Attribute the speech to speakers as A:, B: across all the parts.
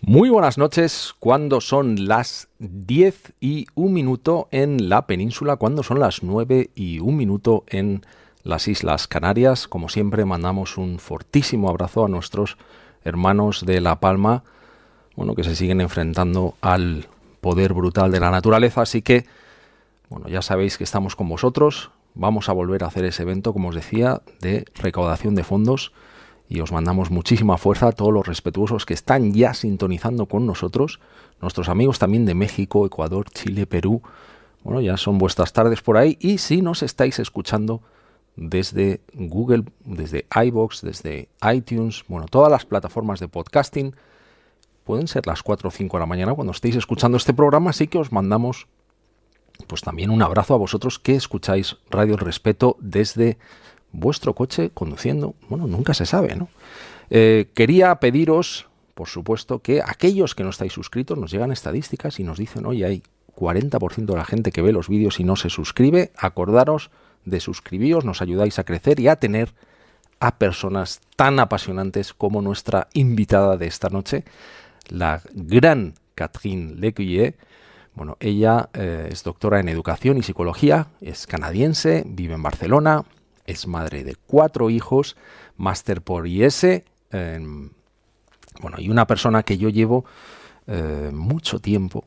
A: Muy buenas noches, cuando son las 10:01 en la península, cuando son las 9:01 en las Islas Canarias. Como siempre, mandamos un fortísimo abrazo a nuestros hermanos de La Palma, bueno, que se siguen enfrentando al poder brutal de la naturaleza. Así que, bueno, ya sabéis que estamos con vosotros. Vamos a volver a hacer ese evento, como os decía, de recaudación de fondos. Y os mandamos muchísima fuerza a todos los respetuosos que están ya sintonizando con nosotros, nuestros amigos también de México, Ecuador, Chile, Perú. Bueno, ya son vuestras tardes por ahí. Y si nos estáis escuchando desde Google, desde iVoox, desde iTunes, bueno, todas las plataformas de podcasting, pueden ser las 4 o 5 de la mañana cuando estéis escuchando este programa, así que os mandamos pues también un abrazo a vosotros que escucháis Radio El Respeto desde vuestro coche conduciendo. Bueno, nunca se sabe, ¿no? Quería pediros, por supuesto, que aquellos que no estáis suscritos, nos llegan estadísticas y nos dicen, oye, hay 40% de la gente que ve los vídeos y no se suscribe. Acordaros de suscribiros, nos ayudáis a crecer y a tener a personas tan apasionantes como nuestra invitada de esta noche, la gran Catherine Lecuyer. Bueno, ella es doctora en Educación y Psicología, es canadiense, vive en Barcelona, es madre de 4 hijos, máster por IES, bueno, y una persona que yo llevo mucho tiempo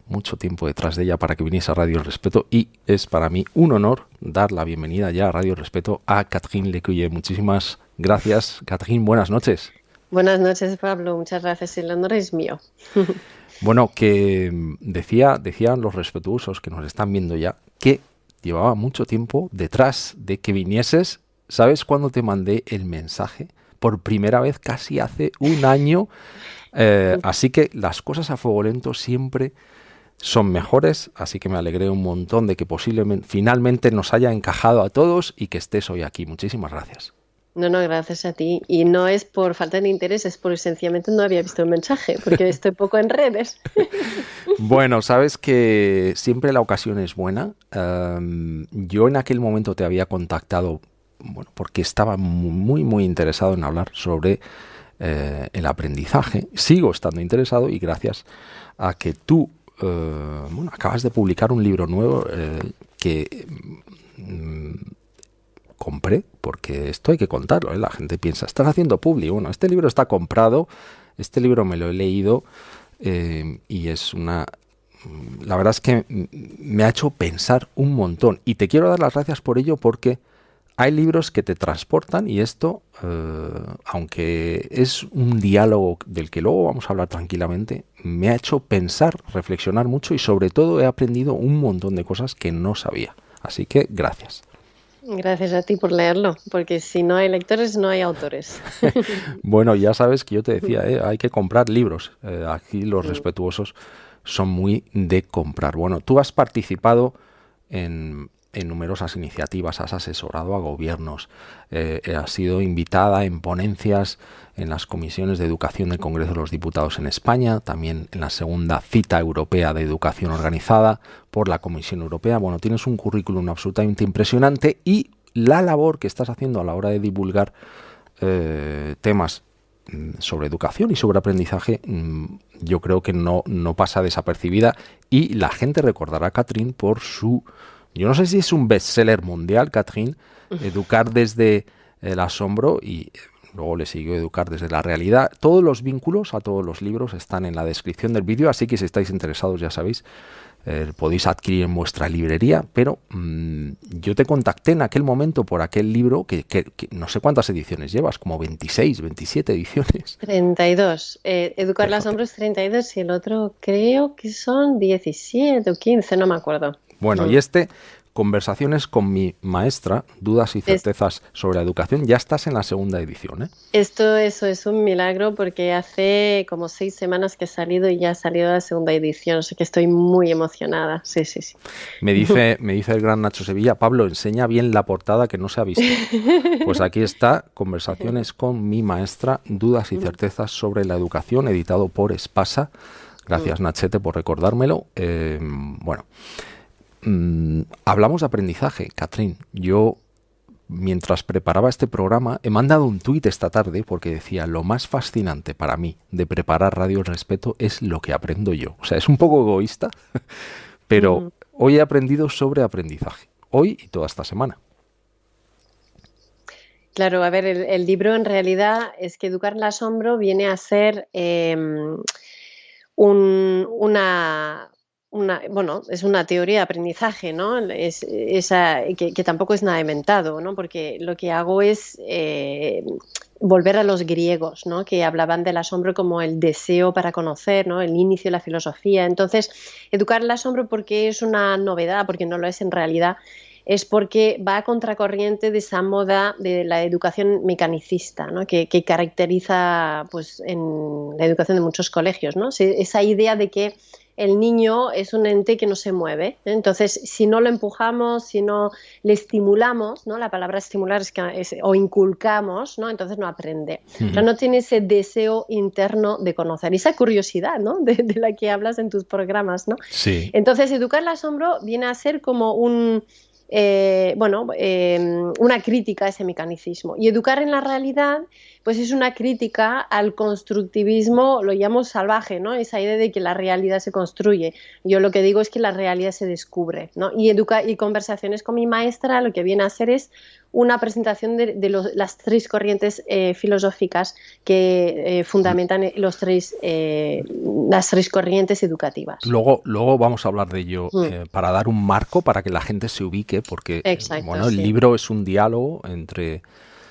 A: detrás de ella para que viniese a Radio El Respeto, y es para mí un honor dar la bienvenida ya a Radio El Respeto a Catherine Lecuyer. Muchísimas gracias, Catherine, buenas noches.
B: Buenas noches, Pablo, muchas gracias, el honor es mío.
A: Bueno, que decían los respetuosos que nos están viendo ya que llevaba mucho tiempo detrás de que vinieses. ¿Sabes cuándo te mandé el mensaje? Por primera vez casi hace un año. Así que las cosas a fuego lento siempre son mejores. Así que me alegré un montón de que posiblemente, finalmente nos haya encajado a todos y que estés hoy aquí. Muchísimas gracias.
B: No, gracias a ti. Y no es por falta de interés, es porque sencillamente no había visto el mensaje, porque estoy poco en redes.
A: Bueno, sabes que siempre la ocasión es buena. Yo en aquel momento te había contactado, bueno, porque estaba muy interesado en hablar sobre el aprendizaje. Sigo estando interesado y gracias a que tú acabas de publicar un libro nuevo que compré, porque esto hay que contarlo, ¿eh? La gente piensa, estás haciendo publi. Bueno, este libro está comprado, este libro me lo he leído y es una... La verdad es que me ha hecho pensar un montón y te quiero dar las gracias por ello, porque hay libros que te transportan y esto, aunque es un diálogo del que luego vamos a hablar tranquilamente, me ha hecho pensar, reflexionar mucho y sobre todo he aprendido un montón de cosas que no sabía. Así que gracias.
B: Gracias a ti por leerlo, porque si no hay lectores no hay autores.
A: Bueno, ya sabes que yo te decía, hay que comprar libros. Aquí los respetuosos son muy de comprar. Bueno, tú has participado en numerosas iniciativas, has asesorado a gobiernos, has sido invitada en ponencias en las comisiones de educación del Congreso de los Diputados en España, también en la segunda cita europea de educación organizada por la Comisión Europea. Bueno, tienes un currículum absolutamente impresionante y la labor que estás haciendo a la hora de divulgar temas sobre educación y sobre aprendizaje, yo creo que no pasa desapercibida y la gente recordará a Catherine por su... Yo no sé si es un bestseller mundial, Catherine, Educar desde el asombro, y luego le siguió Educar desde la realidad. Todos los vínculos a todos los libros están en la descripción del vídeo, así que si estáis interesados, ya sabéis, podéis adquirir en vuestra librería, pero yo te contacté en aquel momento por aquel libro que no sé cuántas ediciones llevas, como 26, 27 ediciones.
B: 32. Educar el asombro es 32 y el otro creo que son 17 o 15, no me acuerdo.
A: Bueno, y este Conversaciones con mi maestra, dudas y certezas sobre la educación. Ya estás en la segunda edición, ¿eh?
B: Eso es un milagro porque hace como 6 semanas que he salido y ya ha salido la segunda edición, o sea que estoy muy emocionada. Sí.
A: Me dice el gran Nacho Sevilla, Pablo, enseña bien la portada que no se ha visto. Pues aquí está, Conversaciones con mi maestra, dudas y certezas sobre la educación, editado por Espasa. Gracias, Nachete, por recordármelo. Bueno, hablamos de aprendizaje, Catherine. Yo, mientras preparaba este programa, he mandado un tuit esta tarde porque decía, lo más fascinante para mí de preparar Radio El Respeto es lo que aprendo yo. O sea, es un poco egoísta, pero hoy he aprendido sobre aprendizaje. Hoy y toda esta semana.
B: Claro, a ver, el libro en realidad es que Educar el asombro viene a ser es una teoría de aprendizaje, ¿no? Que tampoco es nada inventado, ¿no? Porque lo que hago es volver a los griegos, ¿no? Que hablaban del asombro como el deseo para conocer, ¿no? El inicio de la filosofía. Entonces, educar el asombro porque es una novedad, porque no lo es en realidad, es porque va a contracorriente de esa moda de la educación mecanicista, ¿no? que caracteriza pues, en la educación de muchos colegios, ¿no? Esa idea de que el niño es un ente que no se mueve, ¿eh? Entonces, si no lo empujamos, si no le estimulamos, ¿no? La palabra estimular o inculcamos, ¿no? Entonces no aprende. O sea, no tiene ese deseo interno de conocer, esa curiosidad, ¿no? de la que hablas en tus programas, ¿no?
A: Sí.
B: Entonces, educar el asombro viene a ser como una crítica a ese mecanicismo. Y educar en la realidad, pues es una crítica al constructivismo, lo llamo salvaje, ¿no? Esa idea de que la realidad se construye. Yo lo que digo es que la realidad se descubre, ¿no? Y conversaciones con mi maestra lo que viene a hacer es una presentación de las 3 corrientes filosóficas que fundamentan las 3 corrientes educativas.
A: Luego vamos a hablar de ello para dar un marco para que la gente se ubique, porque el libro es un diálogo entre...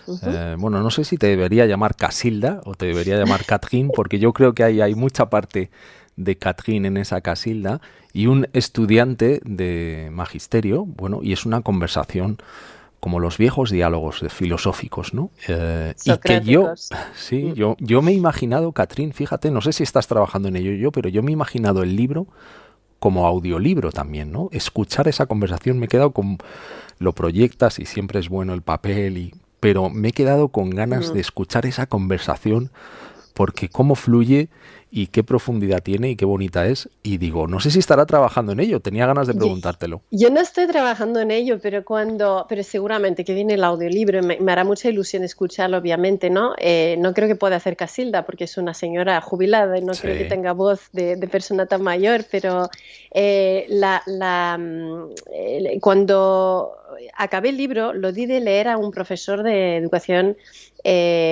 A: no sé si te debería llamar Casilda o te debería llamar Catherine, porque yo creo que hay mucha parte de Catherine en esa Casilda y un estudiante de magisterio, y es una conversación como los viejos diálogos filosóficos, ¿no? Y que yo me he imaginado, Catherine, fíjate, no sé si estás trabajando en ello pero yo me he imaginado el libro como audiolibro también, ¿no? Escuchar esa conversación, me he quedado con... Lo proyectas y siempre es bueno el papel, pero me he quedado con ganas de escuchar esa conversación porque cómo fluye y qué profundidad tiene y qué bonita es. Y digo, no sé si estará trabajando en ello, tenía ganas de preguntártelo.
B: Yo no estoy trabajando en ello, pero seguramente que viene el audiolibro, me hará mucha ilusión escucharlo, obviamente, ¿no? No creo que pueda hacer Casilda porque es una señora jubilada y no creo que tenga voz de persona tan mayor, pero cuando acabé el libro lo di de leer a un profesor de educación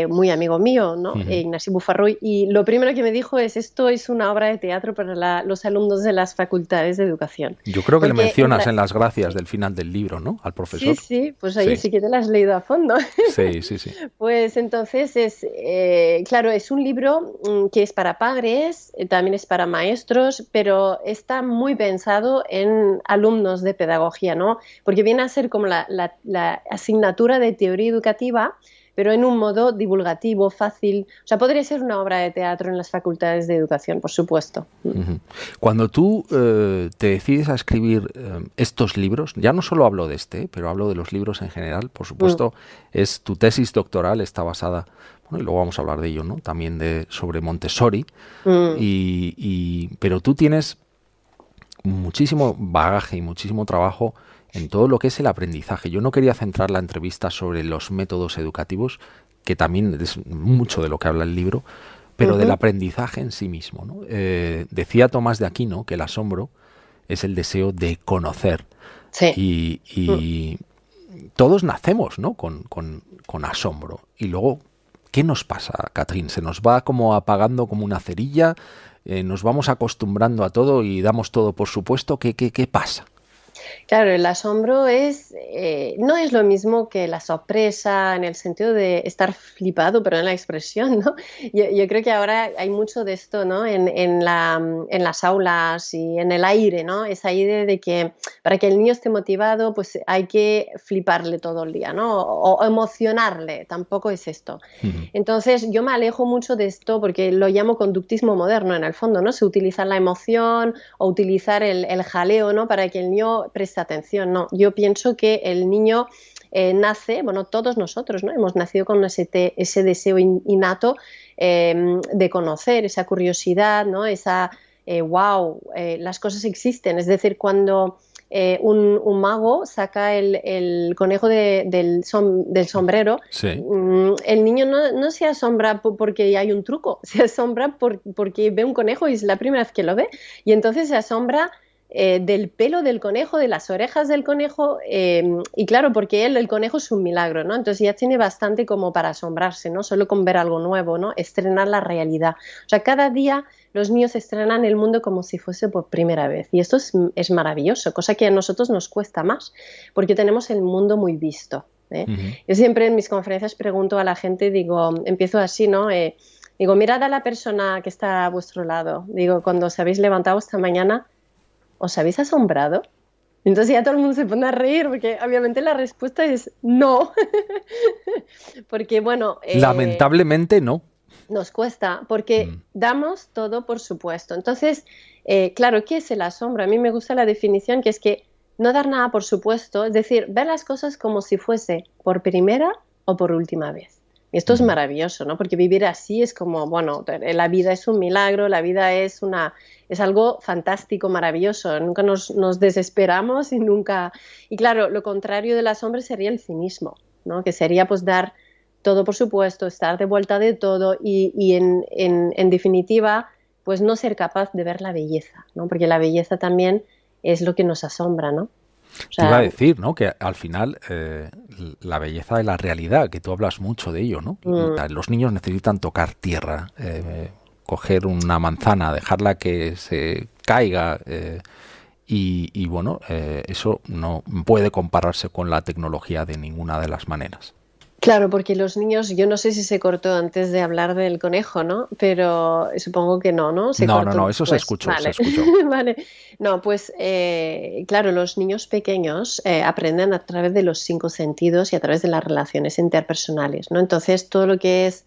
B: muy amigo mío, ¿no? Ignacio Bufarruy, y lo primero que me dijo es: esto es una obra de teatro para los alumnos de las facultades de educación.
A: Yo creo que le mencionas en las gracias del final del libro, ¿no? Al profesor.
B: Sí, pues ahí sí que te la has leído a fondo.
A: Sí.
B: Pues entonces claro, es un libro que es para padres, también es para maestros, pero está muy pensado en alumnos de pedagogía, ¿no? Porque viene a ser como la asignatura de teoría educativa, pero en un modo divulgativo, fácil. O sea, podría ser una obra de teatro en las facultades de educación, por supuesto.
A: Cuando tú te decides a escribir estos libros, ya no solo hablo de pero hablo de los libros en general, por supuesto, es tu tesis doctoral, está basada, y luego vamos a hablar de ello, ¿no? También sobre Montessori, pero tú tienes muchísimo bagaje y muchísimo trabajo en todo lo que es el aprendizaje. Yo no quería centrar la entrevista sobre los métodos educativos, que también es mucho de lo que habla el libro, pero del aprendizaje en sí mismo, ¿no? Decía Tomás de Aquino que el asombro es el deseo de conocer. Sí. Y todos nacemos, ¿no? con asombro. Y luego, ¿qué nos pasa, Catherine? ¿Se nos va como apagando como una cerilla? ¿Nos vamos acostumbrando a todo y damos todo por supuesto? ¿Qué pasa?
B: Claro, el asombro no es lo mismo que la sorpresa en el sentido de estar flipado, pero en la expresión, ¿no? Yo creo que ahora hay mucho de esto, ¿no? En las aulas y en el aire, ¿no? Esa idea de que para que el niño esté motivado, pues hay que fliparle todo el día, ¿no? O emocionarle, tampoco es esto.
A: Ujú.
B: Entonces, yo me alejo mucho de esto porque lo llamo conductismo moderno, en el fondo, ¿no? Se utiliza la emoción o utilizar el jaleo, ¿no? Para que el niño preste atención, no. Yo pienso que el niño nace, bueno, todos nosotros, ¿no? Hemos nacido con ese deseo innato de conocer, esa curiosidad, ¿no? Esa, wow, las cosas existen. Es decir, cuando un mago saca el conejo del sombrero,
A: Sí.
B: el niño no se asombra porque hay un truco, se asombra porque ve un conejo y es la primera vez que lo ve. Y entonces se asombra del pelo del conejo, de las orejas del conejo, y claro, porque el conejo es un milagro, ¿no? Entonces ya tiene bastante como para asombrarse, ¿no? Solo con ver algo nuevo, ¿no? Estrenar la realidad. O sea, cada día los niños estrenan el mundo como si fuese por primera vez. Y esto es maravilloso, cosa que a nosotros nos cuesta más, porque tenemos el mundo muy visto, ¿eh?
A: Ujú.
B: Yo siempre en mis conferencias pregunto a la gente, digo, empiezo así, ¿no? Digo, mirad a la persona que está a vuestro lado. Digo, cuando os habéis levantado esta mañana, ¿os habéis asombrado? Entonces ya todo el mundo se pone a reír porque obviamente la respuesta es no. Porque bueno,
A: Lamentablemente no.
B: nos cuesta porque
A: Mm.
B: damos todo por supuesto. Entonces, claro, ¿qué es el asombro? A mí me gusta la definición que es que no dar nada por supuesto, es decir, ver las cosas como si fuese por primera o por última vez. Y esto es
A: Ujú.
B: maravilloso, ¿no? Porque vivir así es como, bueno, la vida es un milagro, la vida es algo fantástico, maravilloso. Nunca nos desesperamos y nunca... Y claro, lo contrario del asombro sería el cinismo, ¿no? Que sería pues dar todo por supuesto, estar de vuelta de todo y en definitiva, pues no ser capaz de ver la belleza, ¿no? Porque la belleza también es lo que nos asombra, ¿no? O
A: Te iba a
B: sea,
A: decir, ¿no? Que al final la belleza de la realidad, que tú hablas mucho de ello, ¿no?
B: mm,
A: Los niños necesitan tocar tierra, coger una manzana, dejarla que se caiga, y bueno, eso no puede compararse con la tecnología de ninguna de las maneras.
B: claro, porque los niños, yo no sé si se cortó antes de hablar del conejo, ¿no? Pero supongo que no, ¿no? Se
A: No, no,
B: cortó
A: no, eso se
B: después.
A: escuchó, se
B: Vale,
A: escuchó.
B: vale. No, pues claro, los niños pequeños aprenden a través de los 5 sentidos y a través de las relaciones interpersonales, ¿no? Entonces, todo lo que es,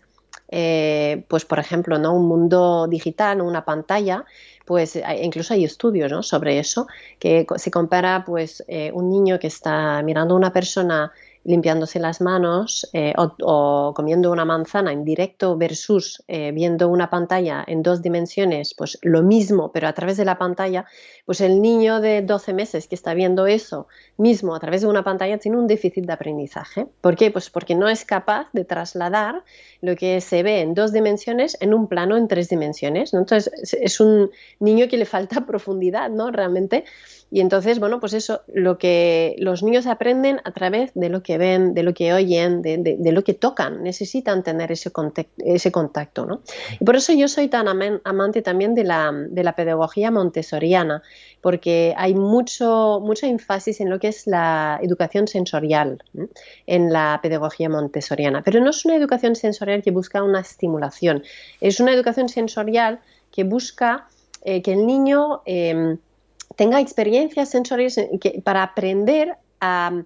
B: pues por ejemplo, ¿no? Un mundo digital, ¿no? Una pantalla, pues incluso hay estudios, ¿no? Sobre eso, que se compara, pues, un niño que está mirando a una persona limpiándose las manos o comiendo una manzana en directo versus viendo una pantalla en 2 dimensiones, pues lo mismo, pero a través de la pantalla, pues el niño de 12 meses que está viendo eso mismo a través de una pantalla tiene un déficit de aprendizaje. ¿Por qué? Pues porque no es capaz de trasladar lo que se ve en 2 dimensiones en un plano en 3 dimensiones, ¿no? Entonces es un niño que le falta profundidad, ¿no? Realmente. Y entonces, bueno, pues eso, lo que los niños aprenden a través de lo que ven, de lo que oyen, de lo que tocan, necesitan tener ese contacto, ¿no? Y por eso yo soy tan amante también de la pedagogía montessoriana, porque hay mucho énfasis en lo que es la educación sensorial, ¿eh? En la pedagogía montessoriana. Pero no es una educación sensorial que busca una estimulación, es una educación sensorial que busca que el niño tenga experiencias sensoriales para aprender a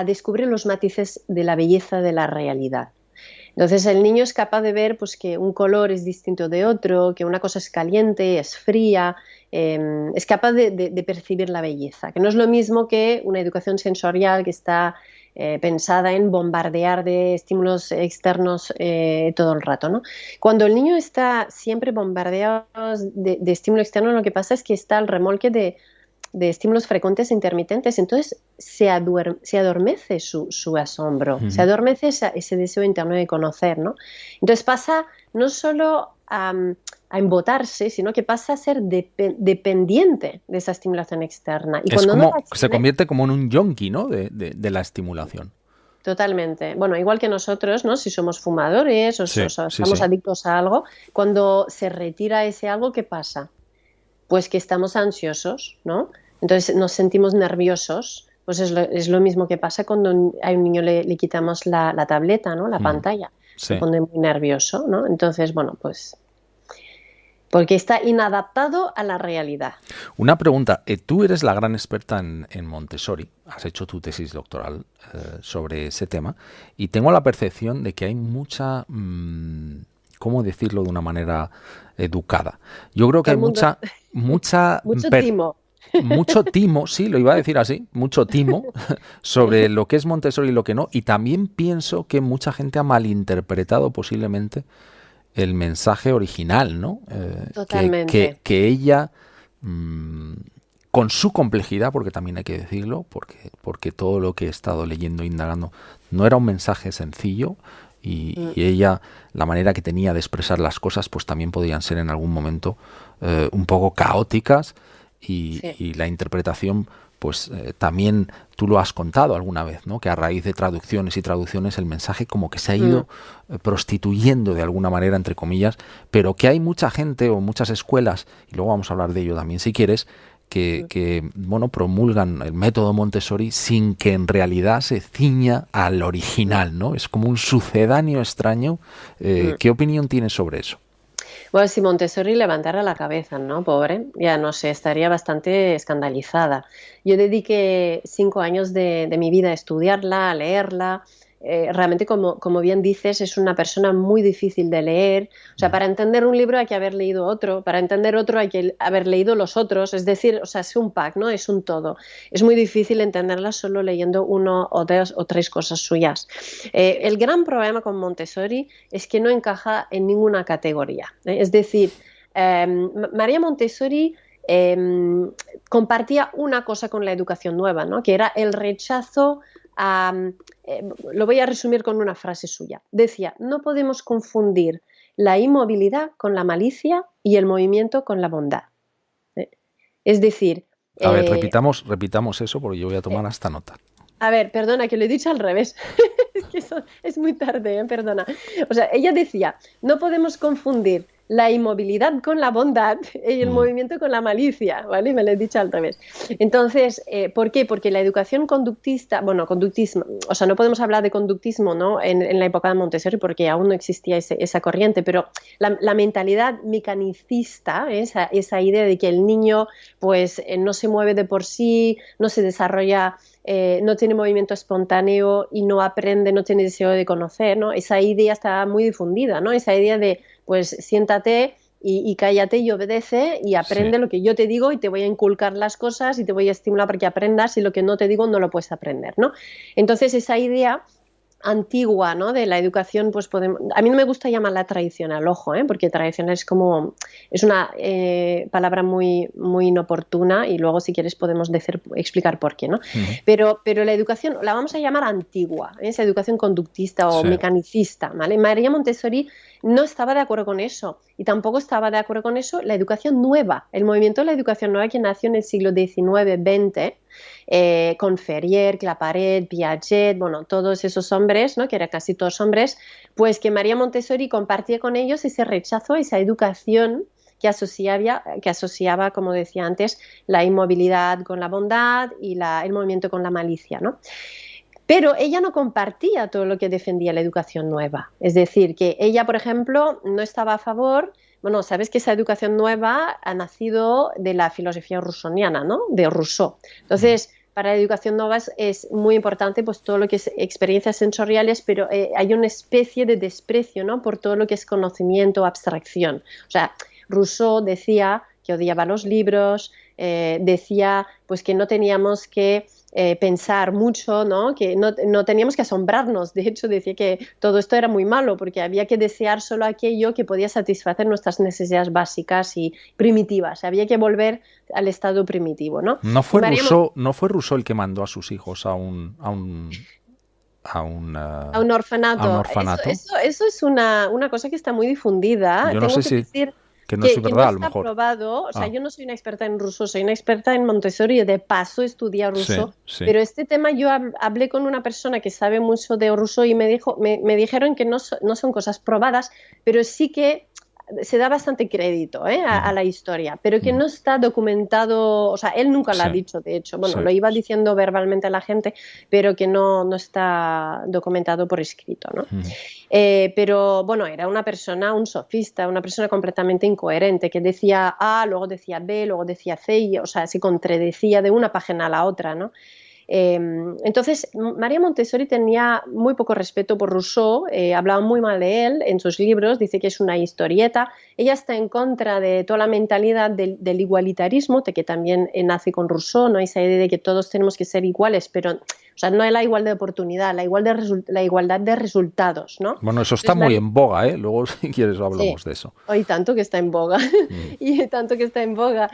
B: descubrir los matices de la belleza de la realidad. Entonces el niño es capaz de ver pues, que un color es distinto de otro, que una cosa es caliente, es fría, es capaz de percibir la belleza, que no es lo mismo que una educación sensorial que está pensada en bombardear de estímulos externos todo el rato, ¿no? Cuando el niño está siempre bombardeado de estímulo externo, lo que pasa es que está al remolque de estímulos frecuentes e intermitentes, entonces se adormece su asombro, se
A: Ujú.
B: adormece ese deseo interno de conocer, ¿no? Entonces pasa no solo a embotarse, sino que pasa a ser dependiente de esa estimulación externa. Y
A: Es
B: cuando no
A: como,
B: la
A: se
B: tiene,
A: convierte como en un yonki, ¿no? De la estimulación.
B: totalmente. Bueno, igual que nosotros, ¿no? Si somos fumadores o
A: Sí, sí,
B: estamos
A: sí.
B: adictos a algo, cuando se retira ese algo, ¿qué pasa? Pues que estamos ansiosos, ¿no? Entonces nos sentimos nerviosos. Pues es lo mismo que pasa cuando a un niño le quitamos la tableta, ¿no? La pantalla. Se
A: Sí.
B: pone muy nervioso, ¿no? Entonces, bueno, pues porque está inadaptado a la realidad.
A: Una pregunta. Tú eres la gran experta en Montessori. Has hecho tu tesis doctoral sobre ese tema. Y tengo la percepción de que hay mucha... ¿cómo decirlo de una manera educada? Yo creo que
B: Todo
A: hay
B: el mundo,
A: mucha
B: mucho timo.
A: mucho timo, sí, lo iba a decir así, mucho timo sobre lo que es Montessori y lo que no. Y también pienso que mucha gente ha malinterpretado posiblemente el mensaje original, ¿no?
B: Totalmente.
A: Que ella, con su complejidad, porque también hay que decirlo, porque todo lo que he estado leyendo e indagando no era un mensaje sencillo y ella, la manera que tenía de expresar las cosas, pues también podían ser en algún momento un poco caóticas y la interpretación, pues también tú lo has contado alguna vez, ¿no? Que a raíz de traducciones y traducciones el mensaje como que se ha ido prostituyendo de alguna manera, entre comillas, pero que hay mucha gente o muchas escuelas, y luego vamos a hablar de ello también si quieres, que bueno, promulgan el método Montessori sin que en realidad se ciña al original, ¿no? Es como un sucedáneo extraño. ¿Qué opinión tienes sobre eso?
B: Bueno, si Montessori levantara la cabeza, ¿no? Pobre, ya no sé, estaría bastante escandalizada. Yo dediqué 5 años de mi vida a estudiarla, a leerla. Realmente, como bien dices, es una persona muy difícil de leer. O sea, para entender un libro hay que haber leído otro, para entender otro hay que haber leído los otros. Es decir, o sea, es un pack, ¿no? Es un todo. Es muy difícil entenderla solo leyendo uno o dos o tres cosas suyas. El gran problema con Montessori es que no encaja en ninguna categoría. Es decir, María Montessori compartía una cosa con la educación nueva, ¿no? Que era el rechazo a... lo voy a resumir con una frase suya. Decía, no podemos confundir la inmovilidad con la malicia y el movimiento con la bondad. Es decir...
A: A ver, repitamos eso porque yo voy a tomar hasta nota.
B: A ver, perdona, que lo he dicho al revés. Es que es muy tarde, perdona. O sea, ella decía, no podemos confundir la inmovilidad con la bondad y el movimiento con la malicia, ¿vale? Me lo he dicho al revés. Entonces, ¿por qué? Porque la educación conductista, bueno, conductismo, o sea, no podemos hablar de conductismo, ¿no? En la época de Montessori porque aún no existía esa corriente, pero la mentalidad mecanicista, esa idea de que el niño, pues, no se mueve de por sí, no se desarrolla... no tiene movimiento espontáneo y no aprende, no tiene deseo de conocer, ¿no? Esa idea está muy difundida, ¿no? Esa idea de, pues, siéntate y cállate y obedece y aprende lo que yo te digo y te voy a inculcar las cosas y te voy a estimular para que aprendas y lo que no te digo no lo puedes aprender, ¿no? Entonces, esa idea antigua, ¿no? De la educación, pues a mí no me gusta llamarla tradicional, ojo, porque tradicional es una palabra muy, muy inoportuna y luego si quieres podemos explicar por qué, ¿no? Pero la educación la vamos a llamar antigua, esa educación conductista o mecanicista, ¿vale? María Montessori no estaba de acuerdo con eso y tampoco estaba de acuerdo con eso la educación nueva, el movimiento de la educación nueva que nació en el siglo XIX-XX, con Ferrier, Claparède, Piaget, bueno, todos esos hombres, ¿no? Que eran casi todos hombres, pues que María Montessori compartía con ellos ese rechazo, esa educación que asociaba, como decía antes, la inmovilidad con la bondad y el movimiento con la malicia, ¿no? Pero ella no compartía todo lo que defendía la educación nueva. Es decir, que ella, por ejemplo, no estaba a favor... Bueno, sabes que esa educación nueva ha nacido de la filosofía russoniana, ¿no? De Rousseau. Entonces, para la educación nueva es muy importante pues todo lo que es experiencias sensoriales, pero hay una especie de desprecio, ¿no? Por todo lo que es conocimiento, abstracción. O sea, Rousseau decía que odiaba los libros, decía pues que no teníamos que pensar mucho, ¿no? Que no teníamos que asombrarnos. De hecho, decía que todo esto era muy malo porque había que desear solo aquello que podía satisfacer nuestras necesidades básicas y primitivas. Había que volver al estado primitivo, ¿no?
A: No fue Rousseau el que mandó a sus hijos a un
B: orfanato.
A: A un orfanato.
B: Eso es una cosa que está muy difundida.
A: Yo no
B: Tengo
A: sé
B: que decir
A: que no es verdad,
B: no
A: a lo mejor.
B: Probado, o sea, yo no soy una experta en Rousseau, soy una experta en Montessori y de paso estudié a Rousseau, pero este tema yo hablé con una persona que sabe mucho de Rousseau y me dijeron que no son cosas probadas, pero sí que se da bastante crédito a la historia, pero que no está documentado, o sea, él nunca lo ha dicho, de hecho, bueno, lo iba diciendo verbalmente a la gente, pero que no está documentado por escrito, ¿no? Pero bueno, era una persona, un sofista, una persona completamente incoherente, que decía A, luego decía B, luego decía C, y, o sea, se contradecía de una página a la otra, ¿no? Entonces, María Montessori tenía muy poco respeto por Rousseau, hablaba muy mal de él en sus libros, dice que es una historieta. Ella está en contra de toda la mentalidad del igualitarismo, de que también nace con Rousseau, ¿no? Esa idea de que todos tenemos que ser iguales, pero o sea, no es la igualdad de oportunidad, la igualdad de resultados, ¿no?
A: Bueno, eso está muy en boga, ¿eh? Luego, si quieres, hablamos de eso.
B: Hoy tanto que está en boga, y tanto que está en boga.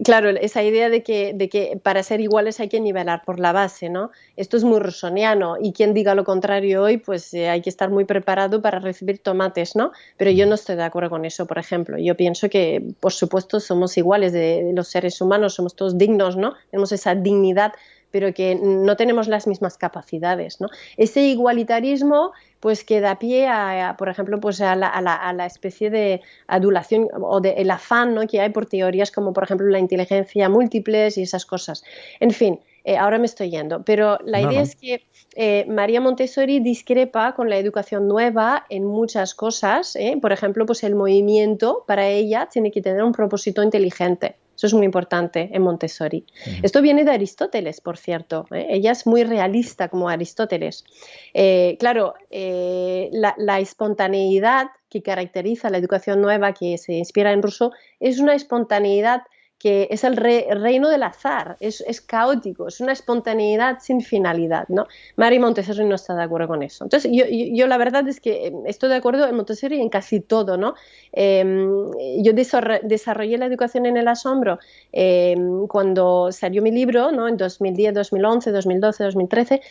B: Claro, esa idea de que para ser iguales hay que nivelar por la base, ¿no? Esto es muy rousseauiano, y quien diga lo contrario hoy, pues hay que estar muy preparado para recibir tomates, ¿no? Pero yo no estoy de acuerdo con eso, por ejemplo. Yo pienso que, por supuesto, somos iguales de los seres humanos, somos todos dignos, ¿no? Tenemos esa dignidad, pero que no tenemos las mismas capacidades, ¿no? Ese igualitarismo pues que da pie por ejemplo, pues a la especie de adulación o el afán, ¿no? que hay por teorías como, por ejemplo, la inteligencia múltiples y esas cosas. En fin, ahora me estoy yendo, pero la idea es que María Montessori discrepa con la educación nueva en muchas cosas. Por ejemplo, pues el movimiento para ella tiene que tener un propósito inteligente. Eso es muy importante en Montessori. Esto viene de Aristóteles, por cierto. Ella es muy realista como Aristóteles. Claro, la espontaneidad que caracteriza la educación nueva, que se inspira en Rousseau, es una espontaneidad que es el reino del azar, es caótico, es una espontaneidad sin finalidad, ¿no? María Montessori no está de acuerdo con eso. Entonces, yo la verdad es que estoy de acuerdo en Montessori en casi todo, ¿no? Yo desarrollé la educación en el asombro cuando salió mi libro, ¿no? En 2010, 2011, 2012, 2013,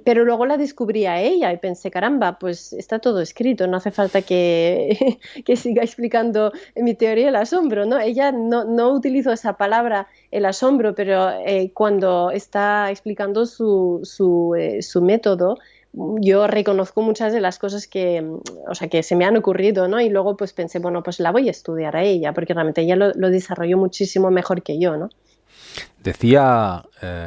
B: pero luego la descubrí a ella y pensé, caramba, pues está todo escrito, no hace falta que siga explicando mi teoría del asombro, ¿no? Ella no utilizó esa palabra, el asombro, pero cuando está explicando su método, yo reconozco muchas de las cosas que se me han ocurrido, ¿no? Y luego pues pensé, bueno, pues la voy a estudiar a ella, porque realmente ella lo desarrolló muchísimo mejor que yo, ¿no?
A: Decía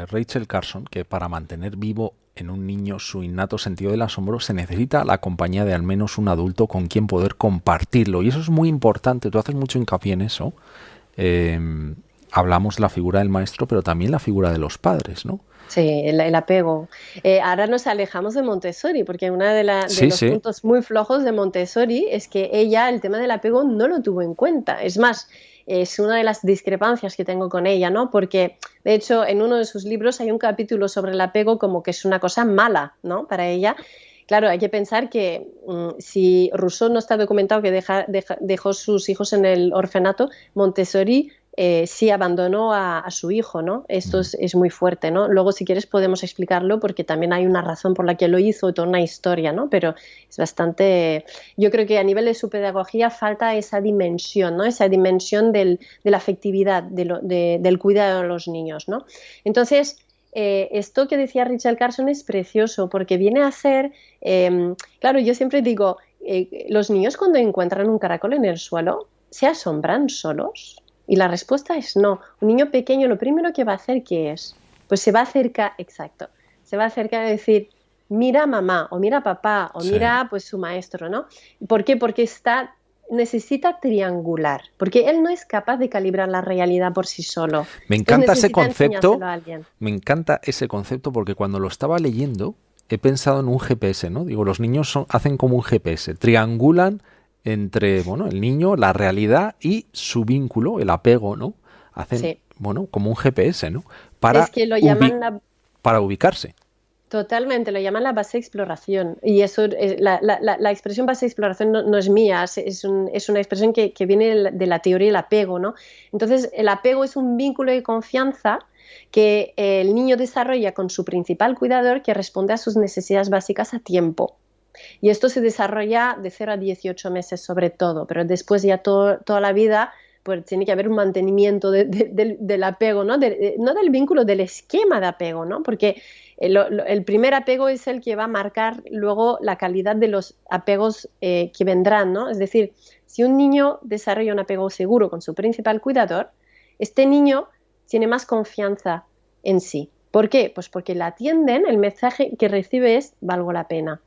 A: Rachel Carson que para mantener vivo en un niño su innato sentido del asombro se necesita la compañía de al menos un adulto con quien poder compartirlo. Y eso es muy importante, tú haces mucho hincapié en eso. Hablamos de la figura del maestro, pero también la figura de los padres, ¿no?
B: Sí, el apego. Ahora nos alejamos de Montessori, porque uno de los puntos muy flojos de Montessori es que ella el tema del apego no lo tuvo en cuenta. Es más, es una de las discrepancias que tengo con ella, ¿no? Porque, de hecho, en uno de sus libros hay un capítulo sobre el apego como que es una cosa mala, ¿no? Para ella. Claro, hay que pensar que si Rousseau no está documentado que dejó sus hijos en el orfanato, Montessori sí abandonó a su hijo, ¿no? Esto es muy fuerte, ¿no? Luego, si quieres, podemos explicarlo porque también hay una razón por la que lo hizo, toda una historia, ¿no? Pero es bastante... Yo creo que a nivel de su pedagogía falta esa dimensión, ¿no? Esa dimensión de la afectividad, del cuidado de los niños, ¿no? Entonces... esto que decía Rachel Carson es precioso porque viene a ser, claro, yo siempre digo, los niños cuando encuentran un caracol en el suelo, ¿se asombran solos? Y la respuesta es no. Un niño pequeño lo primero que va a hacer, ¿qué es? Pues se va a acercar, exacto, se va a acercar a decir, mira a mamá, o mira a papá, o mira pues su maestro, ¿no? ¿Por qué? Porque necesita triangular, porque él no es capaz de calibrar la realidad por sí solo.
A: Me encanta ese concepto, porque cuando lo estaba leyendo he pensado en un GPS, ¿no? Digo, los niños hacen como un GPS, triangulan entre, bueno, el niño, la realidad y su vínculo, el apego, ¿no? Hacen, bueno, como un GPS, ¿no? Para,
B: es que lo llaman
A: para ubicarse.
B: Totalmente, lo llaman la base de exploración y eso, la expresión base de exploración no es mía, es una expresión que viene de la teoría del apego, ¿no? Entonces, el apego es un vínculo de confianza que el niño desarrolla con su principal cuidador que responde a sus necesidades básicas a tiempo. Y esto se desarrolla de 0 a 18 meses sobre todo, pero después ya toda la vida pues tiene que haber un mantenimiento del apego, ¿no? No del vínculo, del esquema de apego, ¿no? Porque el primer apego es el que va a marcar luego la calidad de los apegos que vendrán, ¿no? Es decir, si un niño desarrolla un apego seguro con su principal cuidador, este niño tiene más confianza en sí. ¿Por qué? Pues porque le atienden, el mensaje que recibe es: valgo la pena.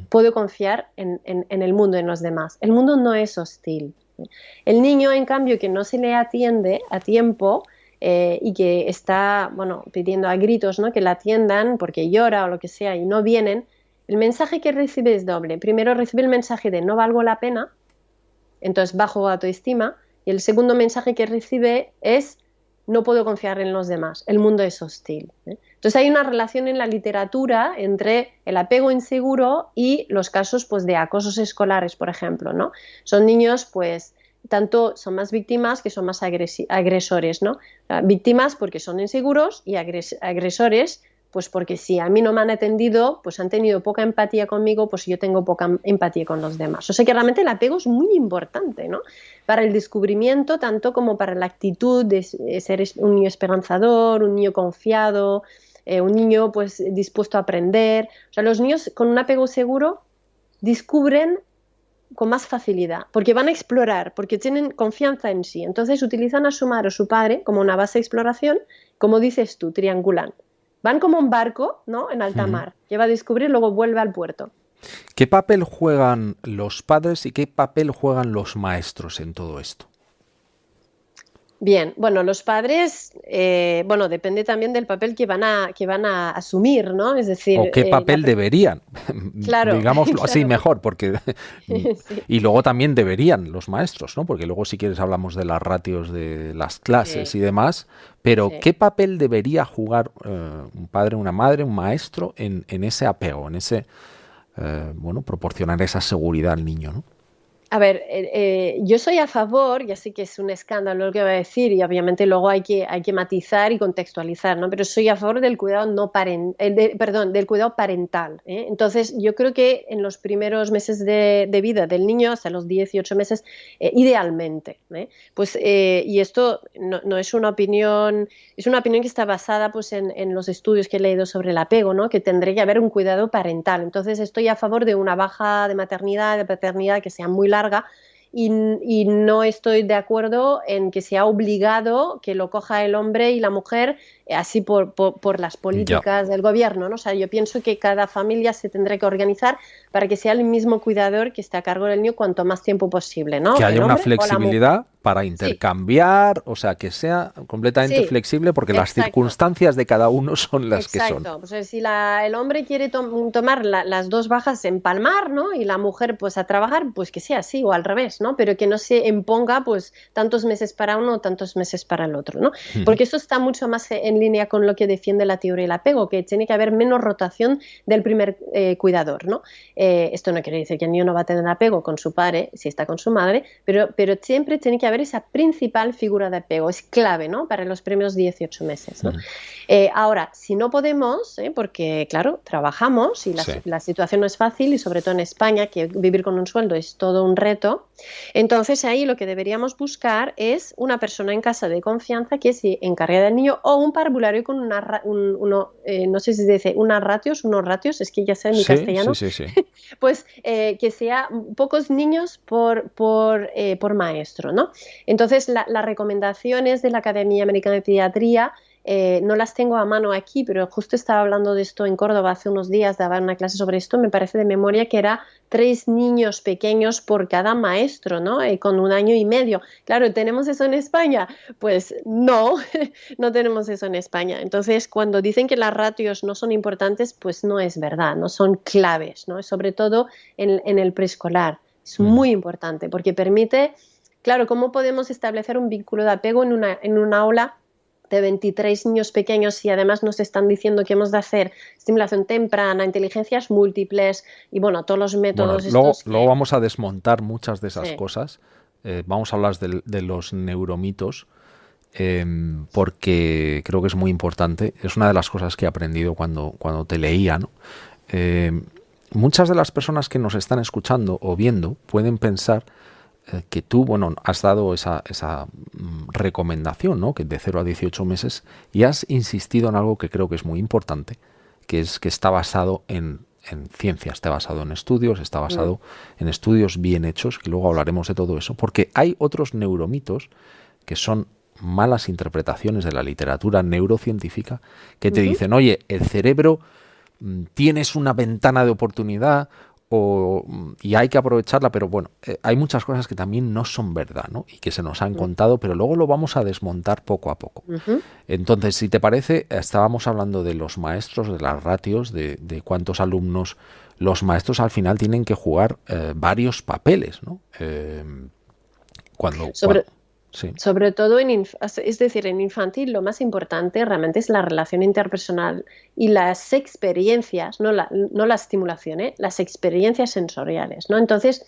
B: Puedo confiar en el mundo, en los demás. El mundo no es hostil. El niño, en cambio, que no se le atiende a tiempo y que está, bueno, pidiendo a gritos, ¿no?, que la atiendan porque llora o lo que sea y no vienen, el mensaje que recibe es doble. Primero recibe el mensaje de no valgo la pena, entonces bajo autoestima, y el segundo mensaje que recibe es: no puedo confiar en los demás, el mundo es hostil. Entonces hay una relación en la literatura entre el apego inseguro y los casos, pues, de acosos escolares, por ejemplo, ¿no? Son niños, pues, tanto son más víctimas que son más agresores, ¿no? Víctimas porque son inseguros y agresores pues porque si a mí no me han atendido, pues han tenido poca empatía conmigo, pues yo tengo poca empatía con los demás. O sea que realmente el apego es muy importante, ¿no? Para el descubrimiento, tanto como para la actitud de ser un niño esperanzador, un niño confiado, un niño pues dispuesto a aprender. O sea, los niños con un apego seguro descubren con más facilidad, porque van a explorar, porque tienen confianza en sí. Entonces utilizan a su madre o su padre como una base de exploración, como dices tú, triangulan. Van como un barco, ¿no?, en alta mar, que va a descubrir, luego vuelve al puerto.
A: ¿Qué papel juegan los padres y qué papel juegan los maestros en todo esto?
B: Bien, bueno, los padres, bueno, depende también del papel que van a asumir, ¿no? Es decir,
A: ¿o qué papel deberían?
B: Claro,
A: digámoslo así
B: claro.
A: mejor, porque
B: Sí.
A: y luego también deberían los maestros, ¿no? Porque luego si quieres hablamos de las ratios de las clases
B: Sí,
A: y demás, pero
B: sí.
A: ¿qué papel debería jugar un padre, una madre, un maestro en ese apego, en ese, bueno, proporcionar esa seguridad al niño, ¿no?
B: A ver, yo soy a favor, ya sé que es un escándalo lo que voy a decir y obviamente luego hay que matizar y contextualizar, ¿no? Pero soy a favor del cuidado del cuidado parental, ¿eh? Entonces, yo creo que en los primeros meses de vida del niño, hasta los 18 meses, idealmente, ¿eh? Pues, y esto no es una opinión, es una opinión que está basada, pues, en los estudios que he leído sobre el apego, ¿no?, que tendría que haber un cuidado parental. Entonces, estoy a favor de una baja de maternidad, de paternidad que sea muy larga y no estoy de acuerdo en que sea obligado que lo coja el hombre y la mujer así por las
A: Ya.
B: políticas del gobierno, ¿no? O sea, yo pienso que cada familia se tendrá que organizar para que sea el mismo cuidador que esté a cargo del niño cuanto más tiempo posible, ¿no?
A: Que haya
B: El
A: una
B: hombre o la mujer.
A: flexibilidad para
B: Sí,
A: intercambiar, o sea, que sea completamente
B: sí,
A: flexible porque las
B: exacto.
A: circunstancias de cada uno son las que son.
B: Exacto, pues si el hombre quiere tomar las dos bajas en palmar, ¿no? Y la mujer pues a trabajar, pues que sea así o al revés, ¿no? Pero que no se imponga pues tantos meses para uno o tantos meses para el otro, ¿no?
A: Ujú.
B: Porque eso está mucho más en línea con lo que defiende la teoría del apego, que tiene que haber menos rotación del primer cuidador, ¿no? Esto no quiere decir que el niño no va a tener apego con su padre si está con su madre, pero siempre tiene que haber esa principal figura de apego, es clave, ¿no? Para los primeros 18 meses, ¿no?
A: Ujú.
B: Ahora, si no podemos, porque claro, trabajamos y
A: Sí.
B: la situación no es fácil y sobre todo en España, que vivir con un sueldo es todo un reto, entonces ahí lo que deberíamos buscar es una persona en casa de confianza que se encargue del niño o un parvulario con no sé si se dice unos ratios, es que ya sé en mi
A: Sí, sí,
B: castellano,
A: sí, sí.
B: pues que sea pocos niños por maestro, ¿no? Entonces, las recomendaciones de la Academia Americana de Pediatría no las tengo a mano aquí, pero justo estaba hablando de esto en Córdoba hace unos días, daba una clase sobre esto, me parece de memoria que era 3 niños pequeños por cada maestro, ¿no? Con 1 año y medio. Claro, ¿tenemos eso en España? Pues no, no tenemos eso en España. Entonces, cuando dicen que las ratios no son importantes, pues no es verdad, no son claves, ¿no? Sobre todo en el preescolar. Es muy importante porque permite, claro, ¿cómo podemos establecer un vínculo de apego en una aula de 23 niños pequeños y además nos están diciendo que hemos de hacer estimulación temprana, inteligencias múltiples y bueno, todos los
A: Bueno,
B: métodos
A: luego,
B: estos
A: luego
B: que...
A: vamos a desmontar muchas de esas
B: Sí,
A: cosas. Vamos a hablar de los neuromitos, porque creo que es muy importante. Es una de las cosas que he aprendido cuando te leía, ¿no? Eh, Muchas de las personas que nos están escuchando o viendo pueden pensar que tú, bueno, has dado esa recomendación, ¿no? Que de 0 a 18 meses, y has insistido en algo que creo que es muy importante, que es que está basado en ciencia, está basado en estudios, está basado en estudios bien hechos, que luego hablaremos de todo eso, porque hay otros neuromitos que son malas interpretaciones de la literatura neurocientífica que te dicen, oye, el cerebro tienes una ventana de oportunidad y hay que aprovecharla, pero bueno, hay muchas cosas que también no son verdad, ¿no? Y que se nos han contado, pero luego lo vamos a desmontar poco a poco. Entonces, si te parece, estábamos hablando de los maestros, de las ratios, de cuántos alumnos. Los maestros al final tienen que jugar varios papeles, ¿no? Sí.
B: Sobre todo es decir, en infantil lo más importante realmente es la relación interpersonal y las experiencias, no la estimulación, las experiencias sensoriales, ¿no? Entonces,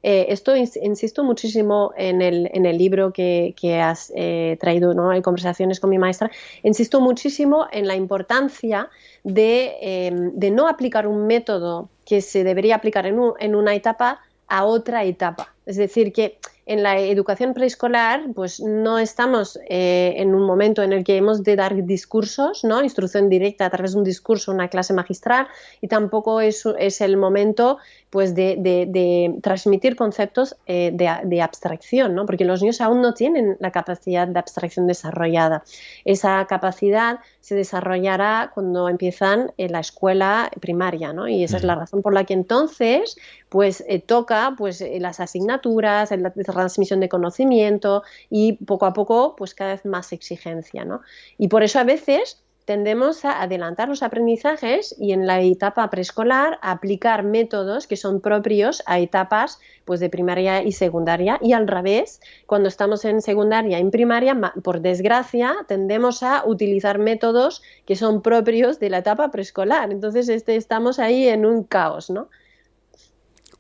B: esto insisto muchísimo en el libro que has traído, ¿no? En Conversaciones con mi maestra, insisto muchísimo en la importancia de no aplicar un método que se debería aplicar en una etapa a otra etapa. Es decir, que en la educación preescolar, pues no estamos en un momento en el que hemos de dar discursos, ¿no? Instrucción directa a través de un discurso, una clase magistral, y tampoco es el momento, pues, de transmitir conceptos de abstracción, ¿no? Porque los niños aún no tienen la capacidad de abstracción desarrollada. Esa capacidad se desarrollará cuando empiezan en la escuela primaria, ¿no? Y esa es la razón por la que entonces, pues, toca, pues, las asignaturas, la transmisión de conocimiento y poco a poco, pues, cada vez más exigencia, ¿no? Y por eso a veces tendemos a adelantar los aprendizajes y en la etapa preescolar a aplicar métodos que son propios a etapas, pues, de primaria y secundaria, y al revés, cuando estamos en secundaria y en primaria, por desgracia, tendemos a utilizar métodos que son propios de la etapa preescolar. Entonces estamos ahí en un caos, ¿no?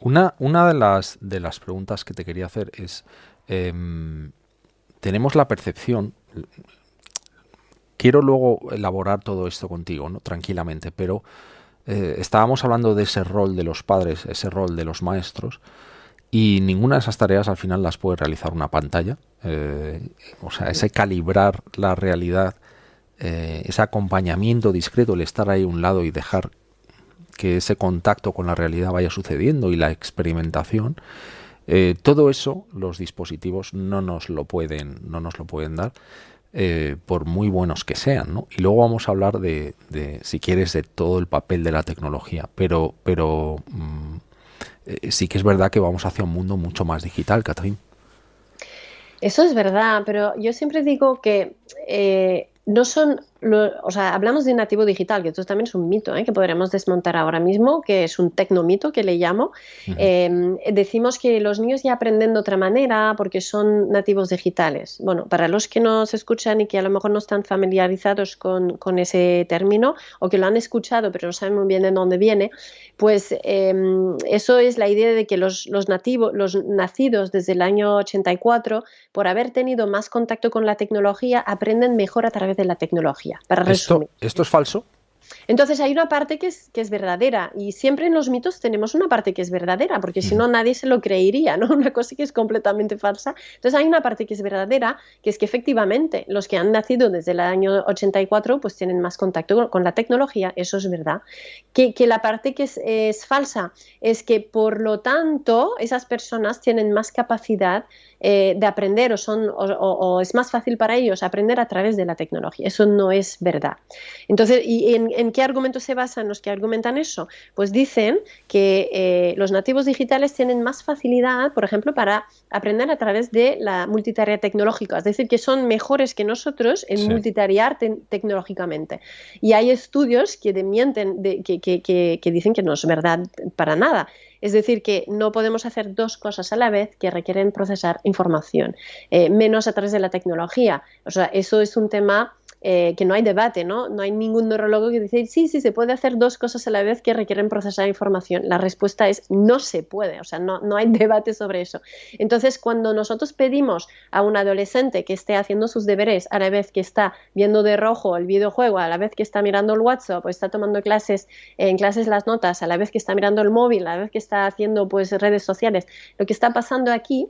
A: Una de las preguntas que te quería hacer es, tenemos la percepción, quiero luego elaborar todo esto contigo, ¿no? Tranquilamente, pero estábamos hablando de ese rol de los padres, ese rol de los maestros, y ninguna de esas tareas al final las puede realizar una pantalla. O sea, ese calibrar la realidad, ese acompañamiento discreto, el estar ahí a un lado y dejar que ese contacto con la realidad vaya sucediendo y la experimentación, todo eso los dispositivos no nos lo pueden dar, por muy buenos que sean, ¿no? Y luego vamos a hablar de si quieres, de todo el papel de la tecnología, pero sí que es verdad que vamos hacia un mundo mucho más digital, Catherine.
B: Eso es verdad, pero yo siempre digo que no son, o sea, hablamos de nativo digital, que esto también es un mito, que podremos desmontar ahora mismo, que es un tecnomito que le llamo. Decimos que los niños ya aprenden de otra manera porque son nativos digitales. Bueno, para los que nos escuchan y que a lo mejor no están familiarizados con ese término o que lo han escuchado pero no saben muy bien de dónde viene, pues eso es la idea de que los nacidos desde el año 84, por haber tenido más contacto con la tecnología, aprenden mejor a través de la tecnología, para resumir.
A: ¿Esto es falso?
B: Entonces hay una parte que es verdadera, y siempre en los mitos tenemos una parte que es verdadera, porque si no nadie se lo creería, ¿no? Una cosa que es completamente falsa. Entonces hay una parte que es verdadera, que es que efectivamente los que han nacido desde el año 84 pues tienen más contacto con la tecnología, eso es verdad. Que la parte que es falsa es que, por lo tanto, esas personas tienen más capacidad de aprender o es más fácil para ellos aprender a través de la tecnología. Eso no es verdad. Entonces, ¿y en qué argumentos se basan los que argumentan eso? Pues dicen que los nativos digitales tienen más facilidad, por ejemplo, para aprender a través de la multitarea tecnológica, es decir, que son mejores que nosotros en multitarear tecnológicamente. Y hay estudios que que dicen que no es verdad para nada. Es decir, que no podemos hacer dos cosas a la vez que requieren procesar información, menos a través de la tecnología. O sea, eso es un tema que no hay debate, ¿no? No hay ningún neurólogo que dice, sí, se puede hacer dos cosas a la vez que requieren procesar información. La respuesta es no se puede, o sea, no hay debate sobre eso. Entonces, cuando nosotros pedimos a un adolescente que esté haciendo sus deberes a la vez que está viendo de rojo el videojuego, a la vez que está mirando el WhatsApp o está tomando en clases las notas, a la vez que está mirando el móvil, a la vez que está haciendo, pues, redes sociales, lo que está pasando aquí